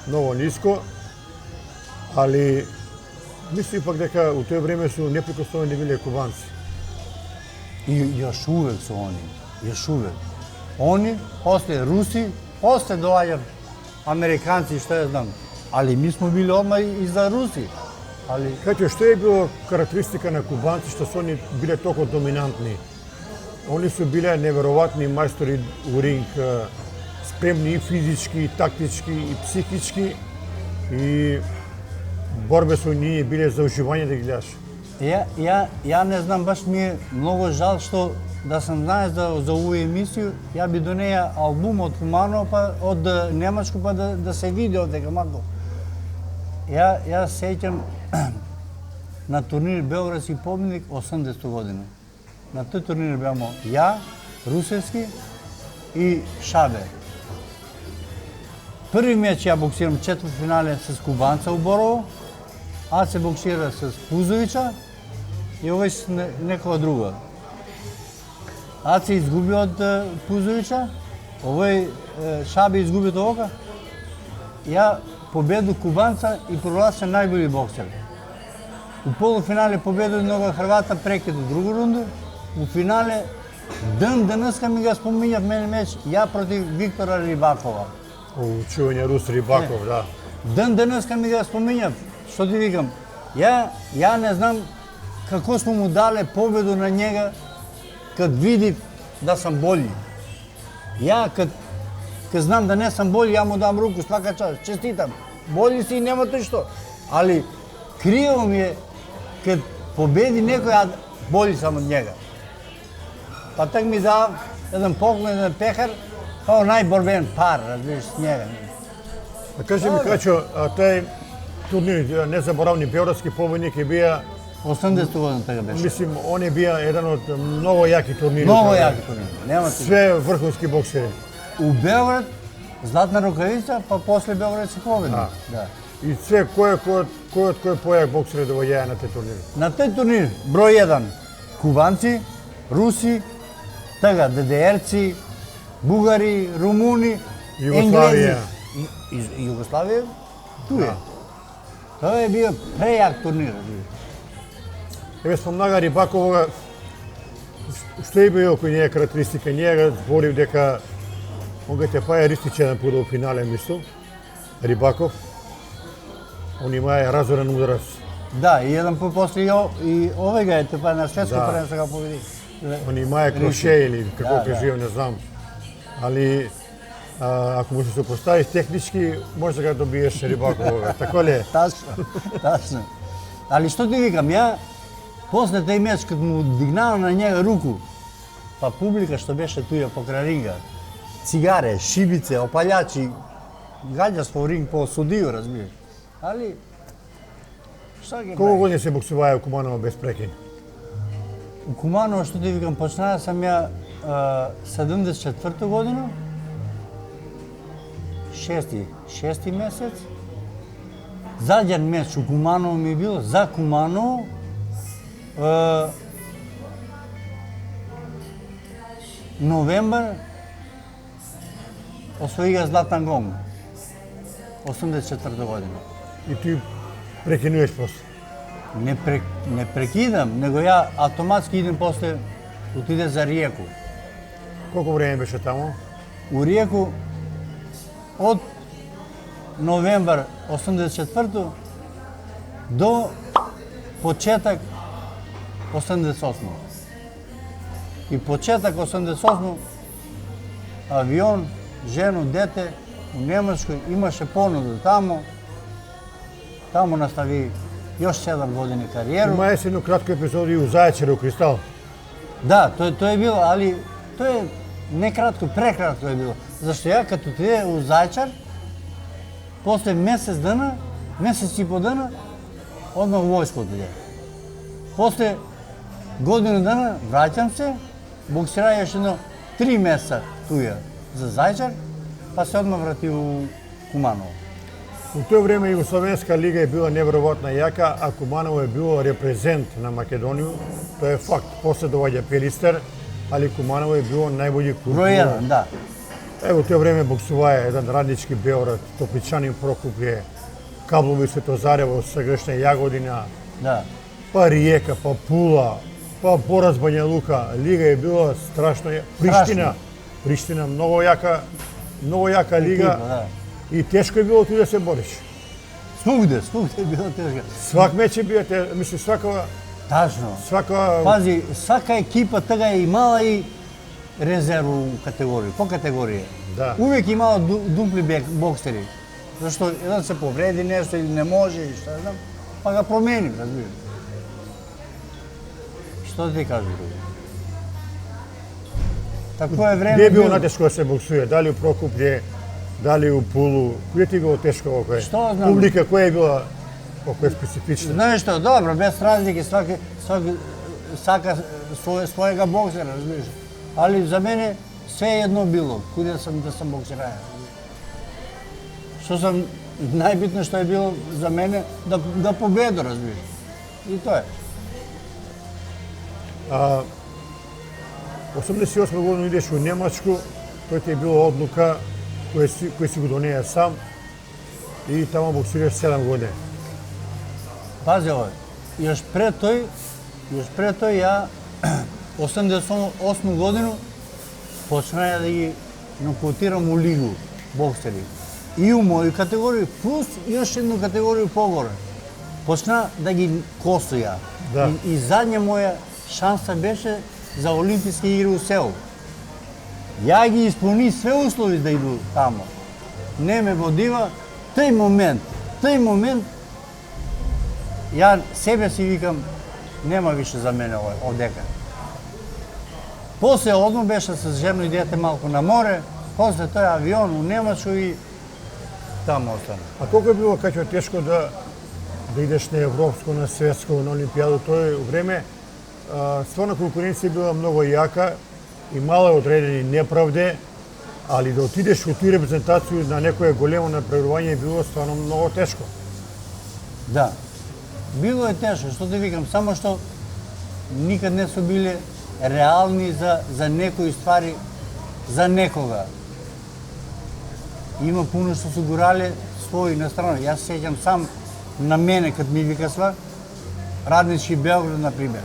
S1: многу ниско, али мислам пак дека у тој време су неприкосновени биле кубанци.
S2: И још увек се они, још увек. Они, после руси, после доаѓа американци, што ја знам. Али ми смо били одма и за руси. Али
S1: Кајте, што е било карактеристика на кубанци што се они биле толку доминантни? Они су биле неверојатни мајстори у ринг, спремни и физички, и тактички, и психички, и борбе со ние биле за уживање да ги гледаш.
S2: ја не знам, баш ми е многу жал што да сам знаеш за овој емисију, ја би донеја албум од Кумано, па од Немачко, па да се види од дека малку. Ја сеќам на турнир Белградски победник 80 година. На тој турнир беамо ја, Русевски и Шабе. Први меч ја боксирам четвртфинале с кубанца у Борово, а се боксира с Пузовича и овој с некоја друга. Аз се изгуби од Пузовича, овој Шабе изгуби од овоga. Ја победу кубанца и прогласен најбољи боксер. У полуфинале победу многу Хрвата прекиду другу рунду. У финале денеска ми го споминјав мене меч ја против Виктора Рибакова.
S1: Чување Рус Рибаков, да.
S2: Денеска ми го споминјав, што ти викам, ја не знам како смо му дале победу на njega кад видив да сам болji. Ја кад знам да не сам болji, ја му дам руку, свака час, честитам. Болji си и нема тој што. Али криво ми е кад победи некој, а болji сам од njega. Па так ми дав еден поклон, еден пехар, па најборбен пар, разбираш, с njega.
S1: А кажи ми, Качо, тај турнир, незаборавни белградски победник е бија
S2: 80 година така беше.
S1: Мислим, он е бија еден од многу јаки турнири.
S2: Многу јаки турнири. Нема ти.
S1: Све врховски боксери.
S2: У Белград златна рукавица, па после Белград се победник. Да.
S1: И све кој појак боксери доваѓаја на тој турнир?
S2: На тој турнир број 1 кубанци, руси, така ДДРци, бугари, румуни,
S1: Југославија.
S2: Југославија ту е. Тоа е био прејак турнир.
S1: Еве спомнага Рибаковога, што е било кој неја карактеристика? Ние зборив дека он га те паја Ристич еден пut во финале, мислам, Рибаков. Он имаја разорен ударец.
S2: Да, и еден пut после и овој га е тепа на светско првенство га победи.
S1: Он имаја кроше или како кажувам, не знам. Али ако му се поставиш технички, може да го добиеш Рибаковога. Тако ли е?
S2: Тачно. Али што ти викам, ја после тај меч кога му дигнала на njega руку, па публика што беше туја покрај ринга, цигаре, шибице, опалјачи, гаѓа со ринг по судију, разбираш. Али што ги
S1: Колку години се боксуваја у Куманово без прекин?
S2: У Куманово, што ти викам, почнаа сам ја 74 година, шести месец. Задјан меч у Куманово ми било, за Куманово, новембар, освоига Златан гонг, 84 година.
S1: И ти прекинуваш после?
S2: Не прекидам, него ја автоматски идем после, отиде за Риеку.
S1: Колку време беше таму?
S2: У Риеку од novembar 84 до почеток 88. И почеток 88 авион, жено, дете у Немачкој имаше понуда тамо. Тамо настави još 7 години кариеру.
S1: Има се едно кратко епизоди у Зајачар, у Кристал.
S2: Да, тој е било, али тој е не кратко, прекратко е било. Зашто ја като отиде у Зајачар, после месец и по дана, одмah у војско отиде. После годину дана враќам се, боксирај јаш едно 3 месеца туја за Зајачар, па се одмah врати у Куманово.
S1: У тоа време Југословенска лига е била неверојатно јака, а Куманово е било репрезент на Македонија. Тоа е факт. После доаѓа Пелистер, али Куманово е било најбољи клуб.
S2: Број 1, да.
S1: Ево, тоа време боксуваја еден Раднички Београд, Топличанин Прокопје, Каблови Светозарево, сегашна Јагодина,
S2: Да.
S1: па Риека, па Пула, па Борас Бања Лука. Лига е била страшно јака. Приштина многу јака лига.
S2: Екипа, да.
S1: И тешко е било ти да се бориш.
S2: Свугде е било тешко.
S1: Свак меч е био, мисли
S2: Тачно.
S1: свака
S2: Пази, свака екипа тога е имала и резерву категорија, по категорија.
S1: Да.
S2: Увек имала дупли боксери. Зашто еден се повреди нешто или не може и што знам, па ga промени, разбираш. Што ти кажеш? Такво е време.
S1: не е било натешко да се боксуе, дали у Прокопје, дали у Пулу, кој ти било тешко око е?
S2: Што знам?
S1: Публика која е била око е специфична?
S2: Знаеш што, добро, без разлики, сваки сака својега боксера, разбираш. Али за мене се едно било, куде сам да сам боксирај. Што сам најбитно што е било за мене да победу, разбираш. И тоа е.
S1: 88 година идеш у Немачку, тој ти е било одлука кој си го донеја сам и тамо боксираш 7 години.
S2: Пази ово, јаш пред тој ја 88 годину почнаа да ги нокаутирам у лигу боксери. И у моју категорија, плюс још едну категорија погоре. Почна да ги косуја.
S1: Да.
S2: И задња моја шанса беше за Олимписки игри у Сеул. Ја ги исполни све услови да иду тамо. Не ме водива тој момент, ја себе си викам, нема више за мене овдека. После одно беше с жена и дете малку на море, после тој авион у Немачко и тамо остана.
S1: А колку е било кај тешко да идеш на европско, на светско, на олимпијаду, тој време стварно конкуренција била многу јака, имала одредени неправде, али да отидеш во тие репрезентација на некое големо напредување било стварно многу тешко.
S2: Да. Било е тешко, што те викам, само што никад не су биле реални за некои ствари, за некога. Има пуно што су гурале своји на страна. Јас се сеќам сам на мене, кад ми викасва, Раднички Београд, например.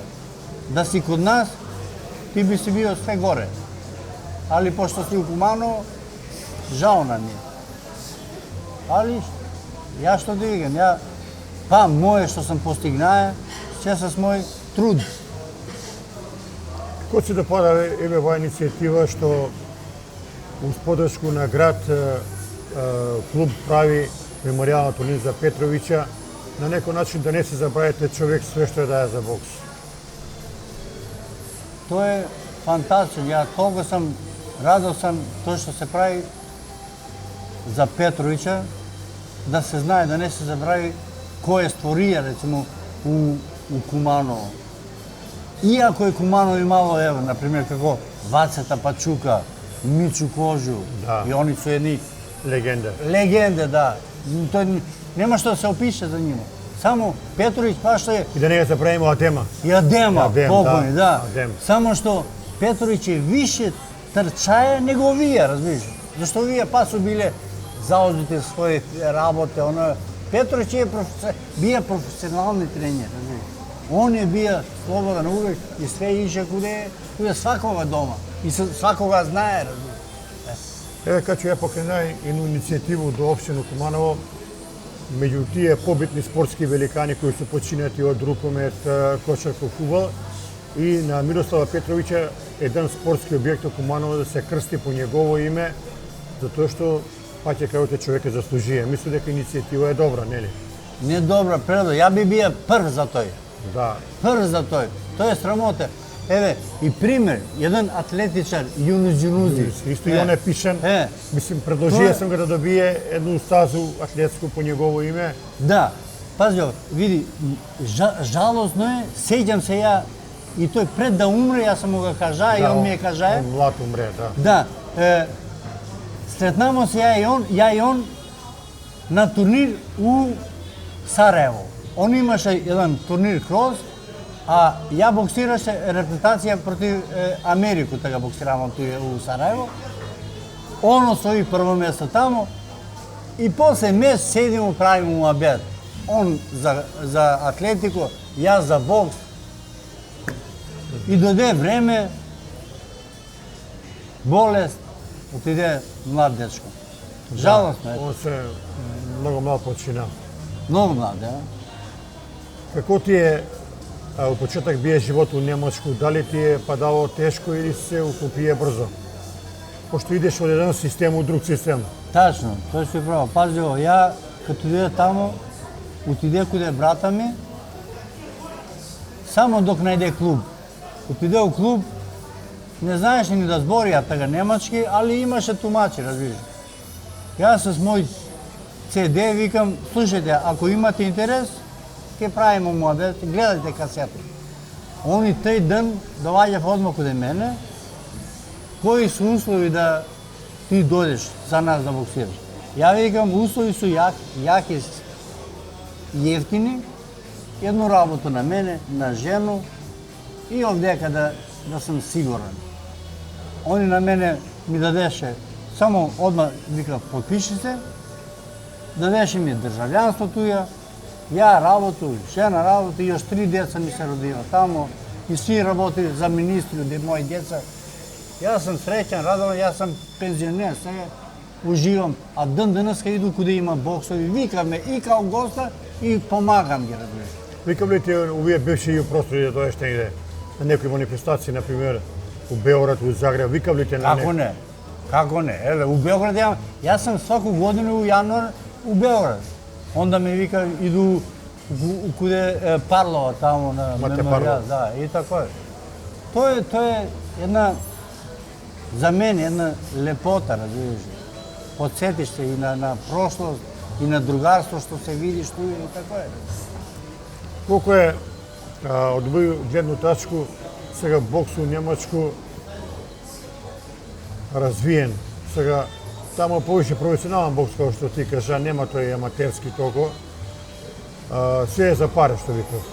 S2: Да си код нас, ти би си био све горе. Али пошто си у Куманово, жал на ми. Али, ја што ти викам, па моје што сам постигнае, се с мој труд.
S1: Кој се допада еве оваа иницијатива што уз подршку на град клуб прави меморијална турнир за Петровиќа, на некој начин да не се забравите човек све што е дае за бокс.
S2: Тоа е фантастично. Ја толку сам радосан тоа што се прави за Петровиќа, да се знае, да не се забрави кој е створија, рецимо, у Куманово. Иако е Куманово имало, ево, например, како Вацета Пачука, Мичу Кожу,
S1: Да.
S2: и они су едни
S1: Легенда.
S2: да. Тој нема што да се опише за нива. Само Петровиќ па што е
S1: И да не го забравиме Адема.
S2: Адема, покојни, да.
S1: Адем.
S2: Само што Петровиќ е више трчаја него овие, разбираш? Зашто овие па су биле заузети своји работи, оно. Петровиќ бија професионални тренер, разбираш? Он е бија слободен увек и све ише куде свакога дома. И свакога знае, разбираш?
S1: Еве кај ја покрена едну иницијативу до општина Куманово, меѓу тие побитни спортски великани кои се починати од рукомет, кошарков, фудбал, и на Мирослава Петровиќа еден спортски објект во Куманово да се крсти по негово име, затоа што паќе кај човек заслужија. Мислам дека иницијатива е добра, нели?
S2: Не добра, предо. Ја би бија прв за тој.
S1: Да.
S2: Прв за тој. Тој е срамота. Еве, и пример, еден атлетичар, Јунус Џунузи.
S1: Исто и он е пишен. Мислим, предложија сам го да добие едну стазу атлетску по негово име.
S2: Да. Пази, види, жалосно е, сеќам се ја, и тој пред да умре, јас сам му го кажа, и он ми е кажа.
S1: Он млад умре, да.
S2: Да. Сретнамо се ја и он на турнир у Сараево. Он имаше еден турнир крос, а ја боксираше репрезентација против Америку, така боксирамо туе у Сараево. Он освои прво место тамо и после месец седимо правимо муабет. Он за атлетико, јас за бокс. И дојде време, болест, отиде млад дечко. Жалостно е.
S1: Он се многу млад почина.
S2: Многу млад, да.
S1: Како ти е, во почеток бие живот у Немачку, дали ти е падало тешко или се укупие брзо? Пошто идеш од еден систем у друг систем.
S2: Тачно, тој што е право. Пази, ја като дојде тамо, отиде куде брата ми, само док најде клуб. Отиде у клуб, не знаеше ни да збори така немачки, али имаше тумачи, разбираш. Јас с мој CD викам, слушајте, ако имате интерес, ќе правиме муабет, гледајте касета. Они тој ден доаѓав одма каде мене, кои се услови да ти дојдеш за нас да боксираш. Ја викам, услови су јаки, јефтини, едно работа на мене, на жено и овдека да сум сигурен. Они на мене ми дадеше, само одма вика, подпиши се, дадеше ми државјанство туја, ја работу, жена работу, и још 3 деца ми се родила тамо, и сви работи за министри, мои деца. Јас сум среќен, радован, јас сум пензионер, сега уживам, а денеска иду куде има боксови, викаме и као госта и помагам ги, разбираш.
S1: Викам ли ти овие бивши и простори да дојдеш негде на некои манифестации, например, у Београд, у Загреб, викам ли те на
S2: Како не? Како не? Еле, у Београд јас сум сваку година у јануар у Београд. Онда ме вика, иду куде Парлова, тамо на меморијал, да, и тако е. Тоа е една, за мене, една лепота, разбираш. Подсетиш се и на прошлост, и на другарство што се видиш туја, и тако е.
S1: Колко е, од мој гледну тачку, сега бокс у Немачку развиен. Сега, тамо повише професионален бокс, како што ти кажа, нема тој аматерски толку. Се е за пари, што викав.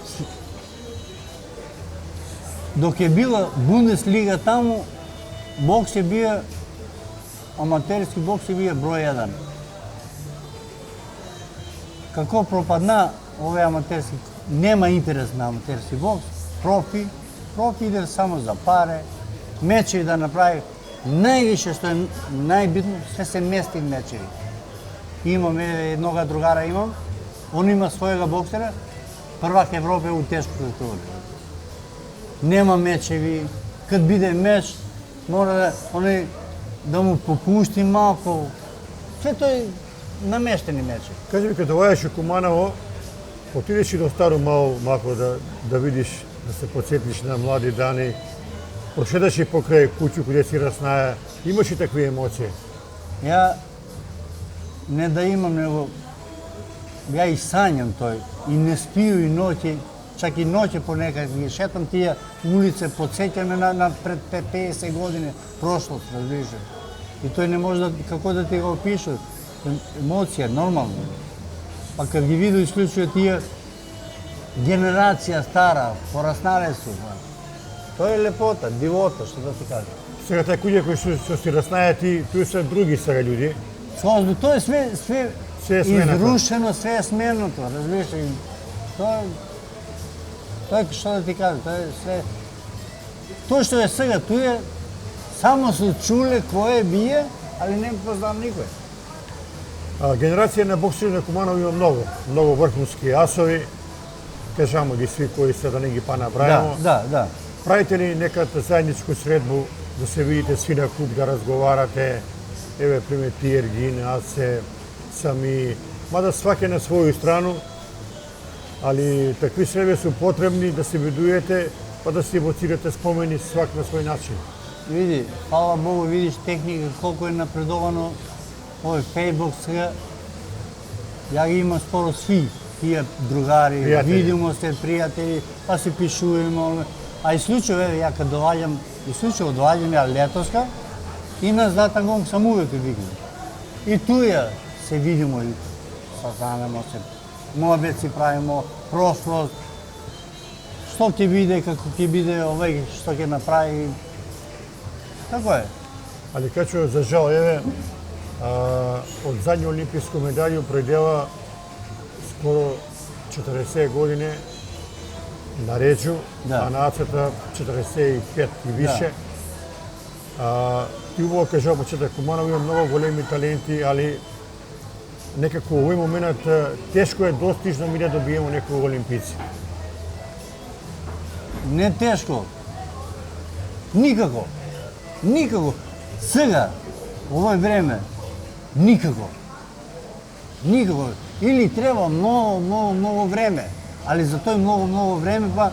S2: Док е била Бундеслига таму, бокс е бија, аматерски бокс е бија број 1. Како пропадна овој аматерски, нема интерес на аматерски бокс, профи иде само за паре, мечеви да направи. Највише што е најбитно, се мести мечеви. Имаме еднога другара он има својега боксера, првак Европа у тешко категорија. Нема мечеви, кад биде меч, мора да му попушти малку. Се тој намештени мечеви.
S1: Кажи ми, кога доаѓаш у Куманово, отидеш и до Старо малку да видиш, да се подсетиш на млади дани, прошедаш и покрај куќу каде си раснаја, имаш и такви емоции?
S2: Ја не да имам, него ја и сањам тој, и не спiju и ноќе, чак и ноќе понекад ги шетам тие улице, подсеќаме на пред 50 години прошлост, разбираш. И тој не може да, како да ти го опише, емоција, нормално. Па кад ги виду исклучува тие генерација стара, пораснале су, тоа е лепота, дивота, што да ти кажам.
S1: Сега тај куѓа кои што си раснаја ти, туи се други сега луѓе.
S2: Тоа е све изрушено, све е сменото, разбираш? Тоа е што да ти кажам, тоа е све. Тоа што е сега туе, само се чуле кое бие ali ne poznam никој.
S1: Генерација на боксери на Куманово има многу врхунски асови. Кажамо ги сви кои се да не ги набрајамо.
S2: Да.
S1: Правите ли некад заедничку средбу да се видите сви на куп, да разговарате? Еве, пример, ти, Ергин, Асе, сами, мада сваке на своју страну, али такви средби су потребни да се видуете, па да си евоцирате спомени свак на свој начин.
S2: Види, фала Богу, видиш техника колку е напредовано овој Facebook сега. Ја ги имам скоро сви тие другари, видимо се пријатели, па си пишуваме. А и случај, еве, ја кад доаѓам, ја летоска, и на Златангонг сам увек викнам. И туја се видимо и састанемо се, мобет си правимо, прошлост, што ќе биде, како ќе биде, овој што ќе направи. Тако е.
S1: Али кажу, за жал, еве, од задње олимписко медаљу пројдела скоро 40 години на Реджу, а нацията 45 и више. Ти убаво кажа почеток, Куманово има многу големи таленти, али некако овој момент тешко е достижно ми да добиеме некои олимпици.
S2: Не тешко. Никако. Сега, овој време, никако. Или треба многу време, али за тој многу време па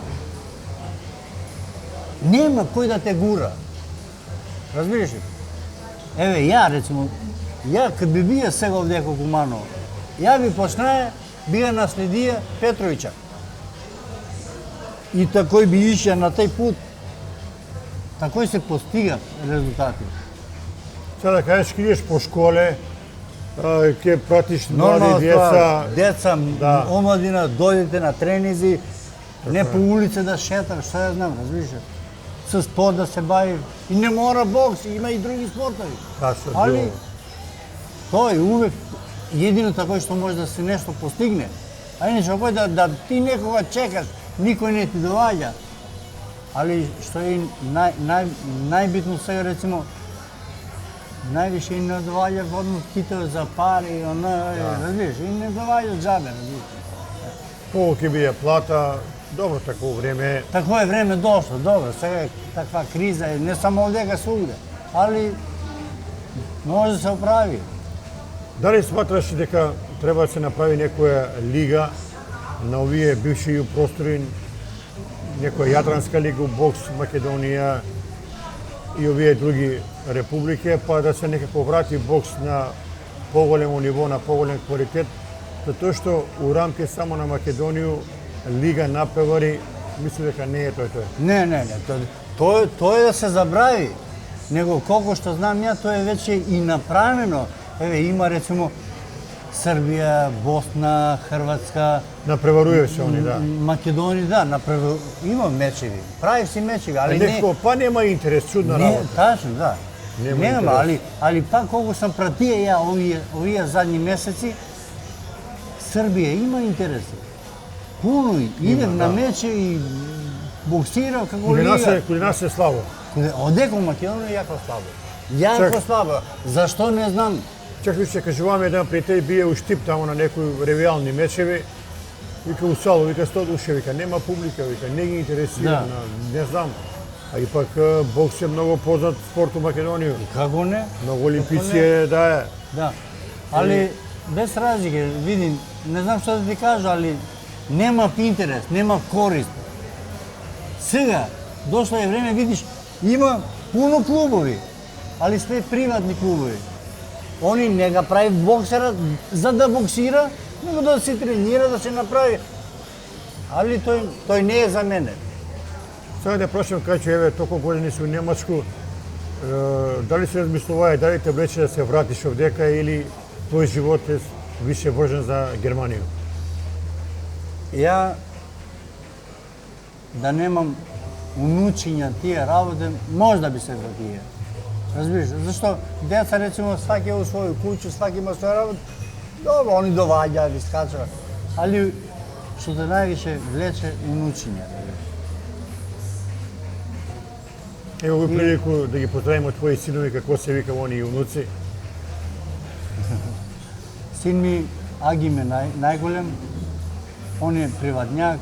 S2: нема кој да те гура. Разбираш ли? Еве, ја рецимо, кад би бија сега овде како Куманово, ја би почнае, бија наследија Петровича. И такој би ишја на тој пут. Такој се постигат резултати.
S1: Сега да кажеш, ке идеш по школе, ке пратиш млади
S2: деца, омладина, дојдете на тренизи, не по улице да шеташ, што ја знам, разбираш? Со спорт да се бави. И не мора бокс, има и други спортови. Али тој увек едино такој што може да се нешто постигне. А иначе овој да ти некога чекаш, никој не ти доаѓа. Али што е најбитно сега, рецимо, највише и не доаѓа водно китово за пари, разбираш, и не доаѓа џабе, разбираш.
S1: Колку ќе биде плата, добро такво време.
S2: Такво е време дошло, добро, сега е таква криза, не само овдека свугде, али може да се оправи.
S1: Дали сматраш дека треба да се направи некоја лига на овие бивши простори, некоја Јадранска лига, бокс Македонија и овие други републики, па да се некако врати бокс на поголемо ниво, на поголем квалитет, затоа што у рамки само на Македонија лига напревари, мислам дека не е тој.
S2: Не, тоа е да се забрави. Него колку што знам ја, тоа е веќе и направено. Еве, има рецимо Србија, Босна, Хрватска.
S1: Напреваруваме се они, да.
S2: Македонија, има мечеви. Прави си мечеви, али не...
S1: Некако па нема интерес, чудна работа.
S2: Тачно, да. Нема, али пак колку сам пратија ја овие задни месеци, Србија има интереси. Пуно идем на мече и боксирам како лига.
S1: Куди нас е слабо.
S2: Одека у Македонија јако слабо. Зашто не знам.
S1: Чак више кажуваме еден пријател бие у Штип тамо на некои ревијални мечеви. Вика у сало, вика 100 души, вика нема публика, вика не ги интересира, не знам. А и пак бокс е многу познат спорт у Македонија.
S2: Како не?
S1: Многу олимпици е, да.
S2: Али без разлика, видим, не знам што да ти кажа, али нема интерес, нема корист. Сега, дошло е време, видиш, има пуно клубови, али све приватни клубови. Они не ga прави боксерот за да боксира, него да се тренира, да се направи. Али тој не е за мене.
S1: Сега да прашам, кај еве, толку години си у Немачку, дали се размислувај, дали те влече да се вратиш овдека или твој живот е више вржен за Германија?
S2: Ја да немам унучиња тие работи, можда би се вратија. Разбираш, зашто деца рецимо сваки у своју куќу, сваки има своја работа, добро, они доваѓаат и скачаат, али што те највише влече унучиња.
S1: Ево ви прилику да ги поздравиме твои синови, како се вика они и унуци.
S2: Син ми Агим е најголем, он е приватњак,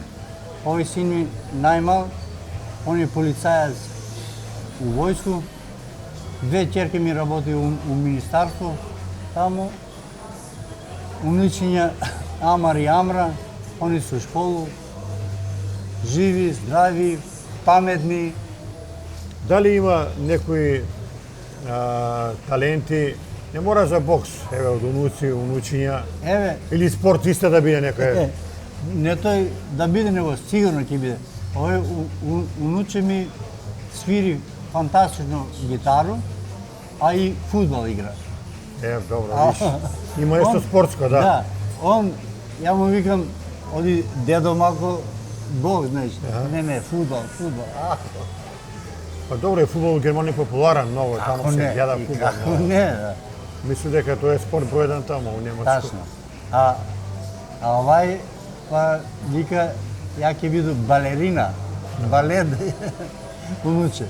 S2: овој син ми најмал, он е полицајац у војску, две ќерки ми работи у министарство, таму, унучиња Амар и Амра, они се у школу, живи, здрави, паметни.
S1: Дали има некои таленти, не мора за бокс, еве од унуци, унучиња,
S2: Еве,
S1: или спортиста да биде некој?
S2: не тој да биде, него сигурно ќе биде. Овој унуче ми свири фантастично гитару, а и фудбал игра.
S1: Добро, виж. Има нешто спортско, да.
S2: Да, он, ја му викам, оди дедо малку Бог, знаеш. Не, фудбал.
S1: Па добро, е фудбал во Германија популарен многу, таму се гледа фудбал.
S2: Како не, да.
S1: Мислам дека тоа е спорт број 1 таму, у Немачко.
S2: Тачно. А овај, па, вика, ја ќе биду балерина, балет, унуче.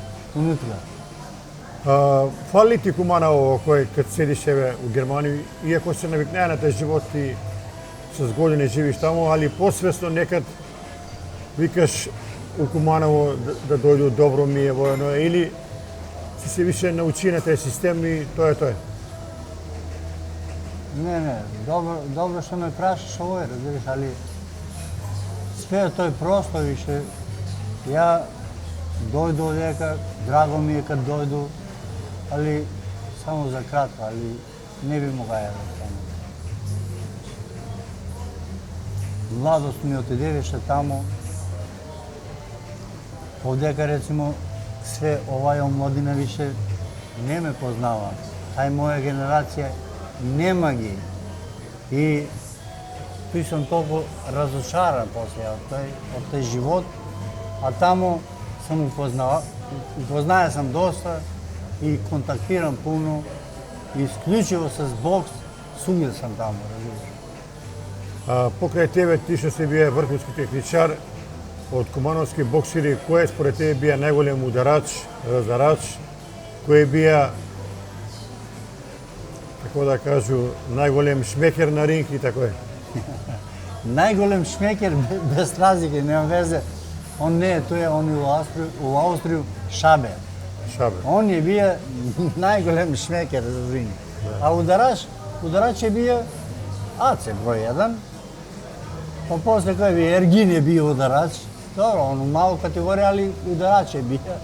S1: Фали ти Куманово, кој кад седиш еве у Германија, иако се навикнаа на тај живот и с години живиш таму, али посвесно некад викаш у Куманово да дојду добро ми е воено, или си се више научи на тај систем и тоа е тоа.
S2: Не, добро што ме прашаш овој, разбираш, али све тој просто више, ја дојду одека, драго ми е кад дојду, али само за кратко, али не би могаја да таму. Младост ми отидевеше таму, овдека рецимо све оваја омладина више не ме познава. Тај моја генерација нема ги. И тој сум толку разочаран после од тој живот, а таму сам упознаја сам доста и контактирам пуно, исклучиво с бокс, сумил сам таму, разбираш.
S1: Покрај тебе, ти што си бие врховски техничар, од кумановски боксери, кој според тебе бија најголем ударач, раздарач, кој бија, како да кажу, најголем шмекер на ринг и тако е?
S2: Најголем шмекер без разлика, нема везе. Он не е тој, он е у Австрија Шабе. Он е бија најголем шмекер за ринг. А ударач е бија Аце број 1. Па после кој бија Ергин е бија ударач. Добро, он малку категорија, али ударач е бија.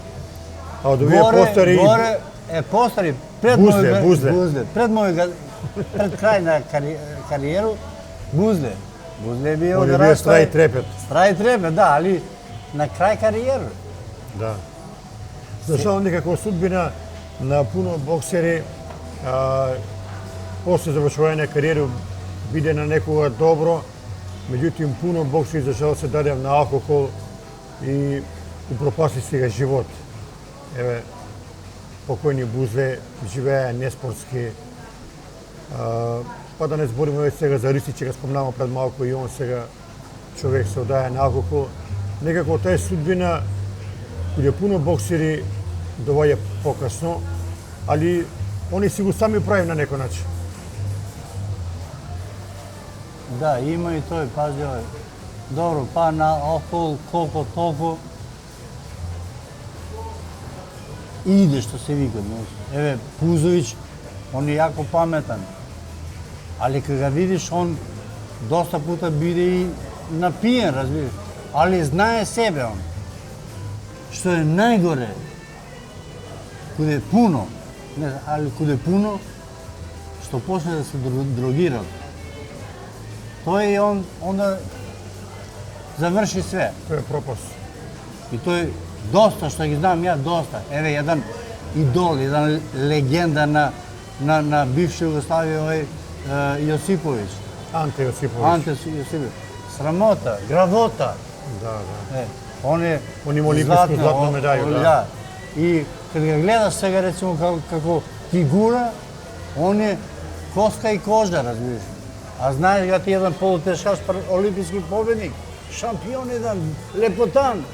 S1: А од овие постари...
S2: Горе е постари пред
S1: Бузле.
S2: Пред крај на кариеру, Бузле. Бузле бија
S1: Он е
S2: ударач.
S1: бија Страј Трепет.
S2: Страј Трепет, да, али на крај кариеру.
S1: Да. За жал некако судбина на пуно боксери, после завршување на кариеру биде на некога добро, меѓутоа пуно боксери за жал се даде на алкохол и упропасти сега живот. Еве, покојни Бузле живеа неспортски, па да не збориме сега за Ристич, че го спомнавам пред малку и он сега човек се одаја на алкохол. Некако таа судбина, кога пуно боксери доваѓа покасно, али они си го сами прави на некој начин.
S2: Да, има и тој, пази овој. Добро, па на алкохол колку толку иде што се вика. Еве, Пузович, он е јако паметен. Али кога видиш, он доста пута биде и напиен, разбираш. Али знае себе он. Што е најгоре, кога е пуно, кога е пуно, што почне да се дрогират. Тој он онда заврши све.
S1: Тој е пропаст.
S2: И тој доста, што ги знам ја, доста. Еве, еден идол, еден легенда на бивша Југославија, овој Јосиповиќ.
S1: Анте Јосиповиќ.
S2: Срамота, гравота.
S1: Да.
S2: Он е
S1: има олимписку златна медаја, да.
S2: И кога го гледаш сега, речемо, како фигура, он е коска и кожа, разбираш. А знаеш га ти еден полутешкаш олимписки победник, шампион еден, лепотан.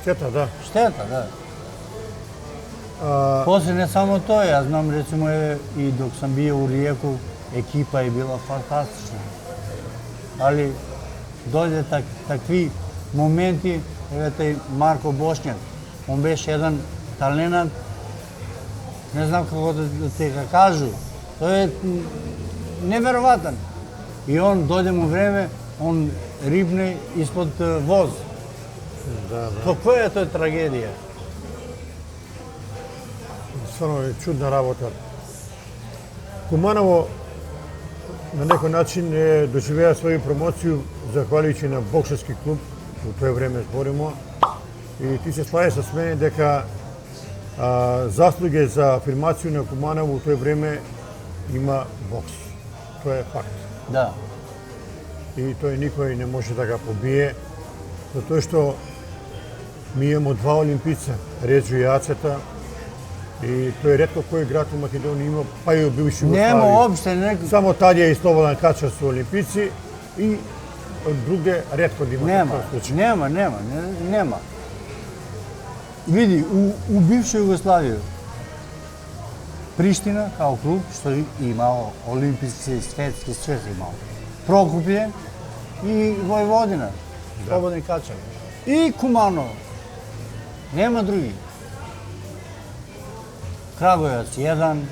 S1: Штета, да.
S2: Штета, да. После не само тоа, јас знам рецимо и док сам био у Риеку, екипа е била фантастична. Али дојде такви моменти, еве тај Марко Бошњак, он беше еден таленат, не знам како да те го кажу, тој е неверојатен. И он дојде му време, он рибне испод воз.
S1: Да, да.
S2: То која е тој трагедија?
S1: Стварно е чудна работа. Куманово на некој начин е доживеа своја промоцију захвалjuјќи на боксерски клуб, во тоа време зборимо. И ти се слаѓаш со мене дека заслуги за афирмација на Куманово во тоа време има бокс. Тоа е факт.
S2: Да.
S1: И тој никој не може да го побие, затоа што ми имамо два олимпица, Реджо и Ацета, и тој е ретко кој град у Македонија има, па и у бивши
S2: Нема
S1: Југославија.
S2: обште некој...
S1: Само Талија и Слободан Качар се олимпици и од друге ретко да има
S2: Нема,
S1: таков случај.
S2: нема. Види, у бивша Југославија, Приштина, као клуб, што имао олимписки, светски, све имао. Прокупје и Војводина, Слободан Качар. И Куманово. Нема други. Крагујевац, еден.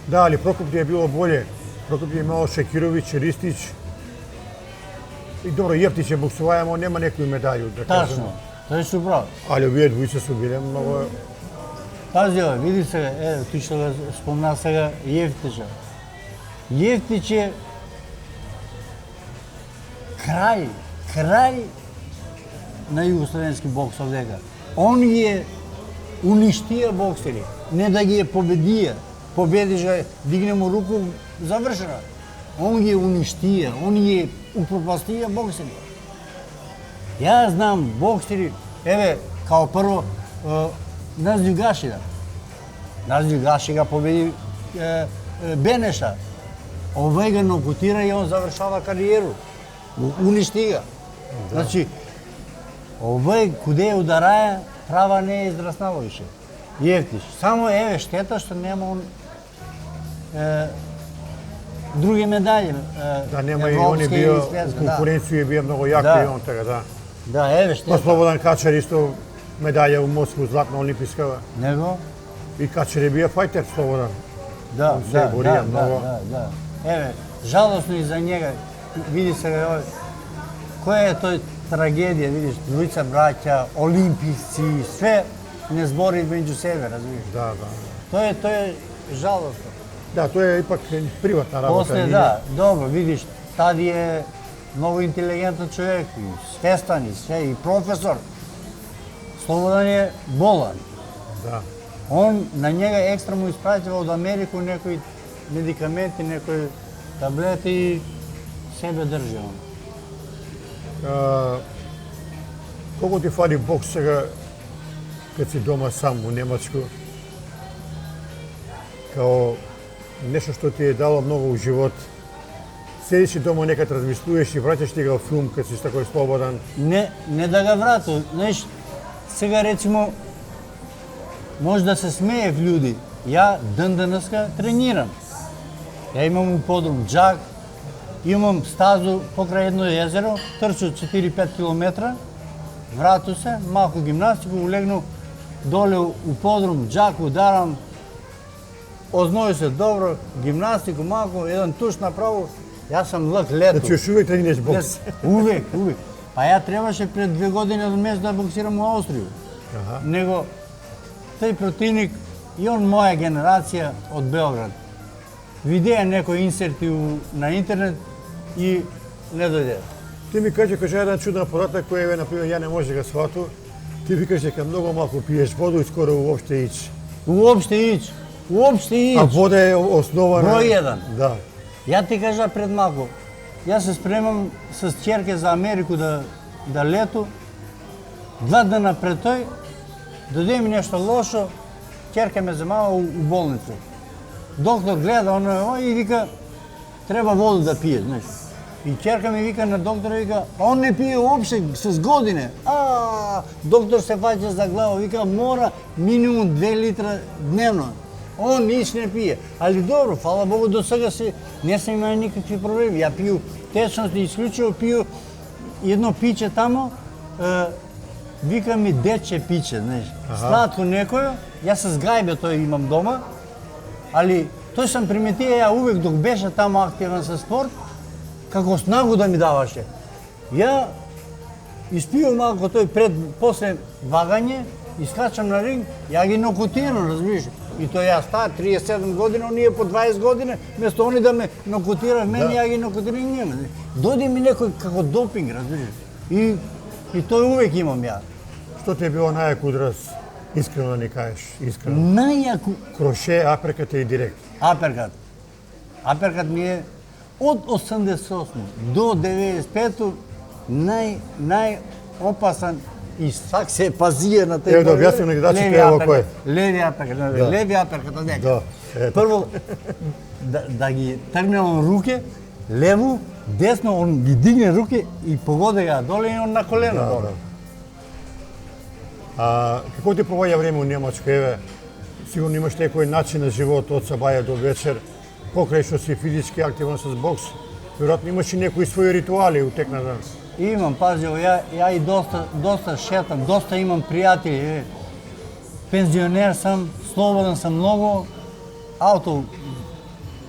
S1: Да, али Прокопје е било боле. Прокопје имао Шекировиќ, Ристич. И добро, Јефтич е боксуваја, но нема некој медаљу, да кажем.
S2: Тачно, тој су прав.
S1: Али овие двојца су биле многу...
S2: Пази ова, види сега, ти што го спомна сега Јефтича. Јефтич е крај на југословенски бокс овдека. Он ги е уништија боксери, не да ги е победија. Победиш ga, дигне му руку, завршена. Он ги е уништија, он ги е упропастија боксери. Ја знам боксери, еве, као прво, Назив Гашида. Назив Гаши га победи Бенеша. Овој га нокутира и он завршава кариеру. Уништи га. Значи, овој куде е удараја, трава не е израснало више. Јефтиш. Само еве штета што нема он други медаљи.
S1: Да, нема и он е био, у конкуренција е био многу јак и он така, да.
S2: Да, еве штета.
S1: Па Слободан Качар исто медаља у Москву, златна олимписка.
S2: Него?
S1: И Качар е био фајтер Слободан.
S2: Да,
S1: Он се борија многу.
S2: да. Еве, жалосно и за njega. Види сега овој, која е тој трагедија, видиш, двојца браќа, олимписци, све не збори меѓу себе, разбираш.
S1: Да, да.
S2: Тоа е жалосно.
S1: Да, тоа е ипак приватна работа.
S2: После, да, добро, видиш, тади е многу интелигентен човек, и свестан и све, и професор. Слободан е болан.
S1: Да.
S2: Он на njega екстра му испратива од Америку некои медикаменти, некои таблети и себе држи он.
S1: Колку ти фали бокс сега, кад си дома сам у Немачко, као нешто што ти е дало многу у живот, седиш и дома некад размислуваш и враќаш ти го филм кад си такој слободан.
S2: Не да го врату, знаеш, сега рецимо, може да се смеев луѓе. Ја ден денеска тренирам. Ја имам у подрум џак, имам стазу покрај едно езеро, трчу 4-5 километра, врату се, малку гимнастику, улегну доле у подрум џак, ударам, озној се добро, гимнастику малку, еден туш направо, јас сам лак лето.
S1: Значи, još uvek treniraš boks.
S2: Увек. Па ја требаше пред 2 години од месец да боксирам у Австрија. Него тој противник и он моја генерација од Белград. Видеа некои инсерти на интернет и не дојде.
S1: Ти ми кажа еден чуден податак кој например ја не може да го свату. Ти викаш дека многу малку пиеш воду и скоро уопште ич.
S2: Уопште ич.
S1: А вода е основа
S2: Број 1.
S1: Да.
S2: Ја ти кажа пред малку. Јас се спремам с ќерке за Америку да лету. 2 дена пред тој, дојде ми нешто лошо, ќерка ме земава у болница. Доктор гледа оно и вика, треба воду да пие, знаеш. И ќерка ми вика на доктора, вика, он не пие уопште с године. Доктор се фаќа за глава, вика, мора минимум 2 литра дневно. Он ниш не пие. Али добро, фала Богу, до сега не сам имал никакви проблеми. Ја пiju течност, исклучиво пiju едно пиче тамо, вика ми дече пиче, знаеш. Сладко некој, јас с гајбе тој имам дома, али тој сам приметија ја увек док беше тамо активен со спорт, како снагу да ми даваше. Ја испијав малку тој после вагање, искачам на ринг, ја ги нокутирам, разбираш. И тој ја стар, 37 години, оние по 20 години, место они да ме нокутира, мене ја ги нокутирам и нема. Дојде ми некој како допинг, разбираш. И тој увек имам ја.
S1: Што ти е било најак удраз, искрено да ни кажеш, искрено?
S2: Најаку
S1: Кроше, аперката и директ.
S2: аперкат. Аперкат ми е од 88 до 95 најопасан и сак се пазија на тој.
S1: Ево да објасним на гледачите ево кој.
S2: Леви аперкат, леви аперкат од дека. Прво да ги тргнем руке, лево, десно, он ги дигне руке и погода ја доле и он на колено доле.
S1: Како ти проваѓа време у Немачка, еве, сигурно имаш некој начин на живот од сабаја до вечер, покрај што си физички активен с бокс, веројатно имаш и некои своји ритуали у тек на ден.
S2: Имам, пази, ја и доста шетам, доста имам пријатели. Пензионер сам, слободен сам многу, ауто,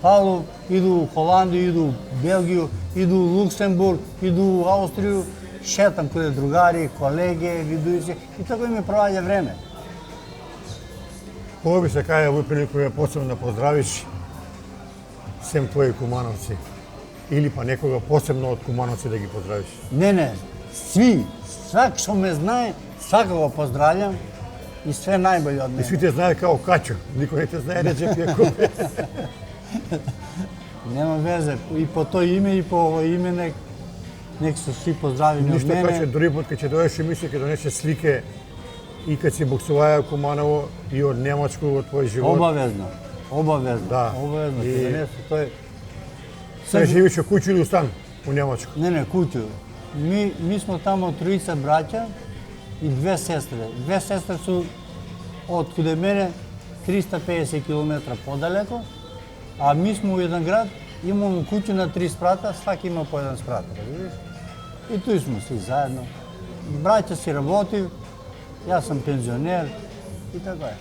S2: Павло, иду у Холандија, иду у Белгију, иду у Луксембург, иду у Аустрија, шетам каде другари, колеги, видујци, и така ми проваѓа време.
S1: Кога би се каја овој прилику ја посебно да поздравиш сем твои кумановци? Или па некога посебно од кумановци да ги поздравиш?
S2: Не, сви, свак што ме знае, свака го поздравljam и све најбоље од
S1: И
S2: мене.
S1: сви те знаат као Качо, никој не те знае Реджеп Јакупов.
S2: Нема везе, и по тој име и по овој име нек се сви поздравени од
S1: Ништо Качо,
S2: мене.
S1: дури пат кога ќе дојдеш емисија, ќе донесе слике и кога си боксуваја Куманово и од Немачко во твој живот.
S2: Обавезно,
S1: Да.
S2: обавезно,
S1: И-
S2: ќе донесе тој.
S1: Се живиш во куќа или у стан у Немачко?
S2: Не, куќу. Ми смо тамо троица браќа и две сестри. Две сестри су од каде мене 350 км подалеко, а ми смо у еден град, имamo куќу на 3 спрата, сваки има по еден спрат, разбираш? И туј смо си заедно. Браќа си работи, јас сам пензионер и така е.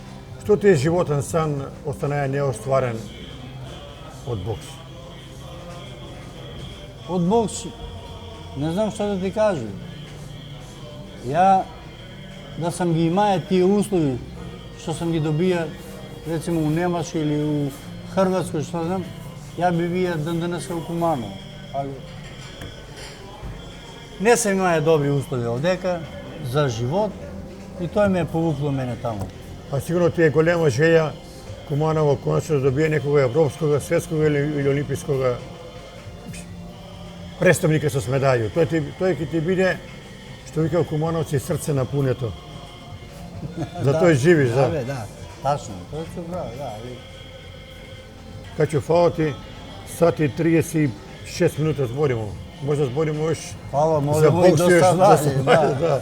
S1: Што ти е животен сан останаја неостварен од бокс?
S2: Од бокс, не знам што да ти кажу. Ја, да сам ги имаја тие услови, што сам ги добија, рецимо у Немачка или у Хрватска, што знам, ја би бија денес у Куманово. Али не сам имаја добри услови овдека за живот и тој ме повукло мене таму.
S1: Па сигурно ти е голема желја Куманово конечно да добие некога европскога, светскога или олимпискога представника со медаљу. Тој ќе ти биде, што вика Кумановци, срце на пунето. За тој живиш,
S2: Да,
S1: да.
S2: бе, да, тачно, тој се прави, да, али
S1: Качо, фала ти, сат и 36 минута зборимо. Може да зборимо уште
S2: фала,
S1: за
S2: можемо и
S1: бокс
S2: до
S1: уште,
S2: садање, да.
S1: да.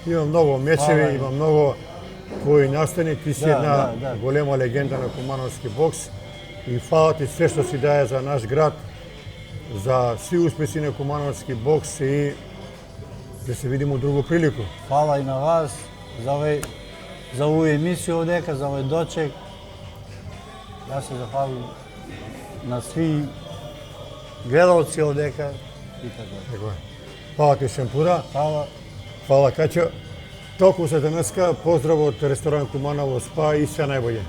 S1: Има многу мечеви,
S2: Фала.
S1: има многу кои настани. Ти си
S2: Да,
S1: една
S2: да.
S1: голема легенда на кумановски бокс и фала ти све што си даje за наш град, за сви успеси на кумановски бокс и да се видиме у другу прилику.
S2: Фала и на вас за ову емисија овдека, за овој дочек. Јас се зафалам на сви гледалци овдека и така.
S1: Така е. Фала ти Шемпура,
S2: Фала.
S1: фала Качо. Толку за денеска, поздрав од ресторан Куманово СПА и све најбоље.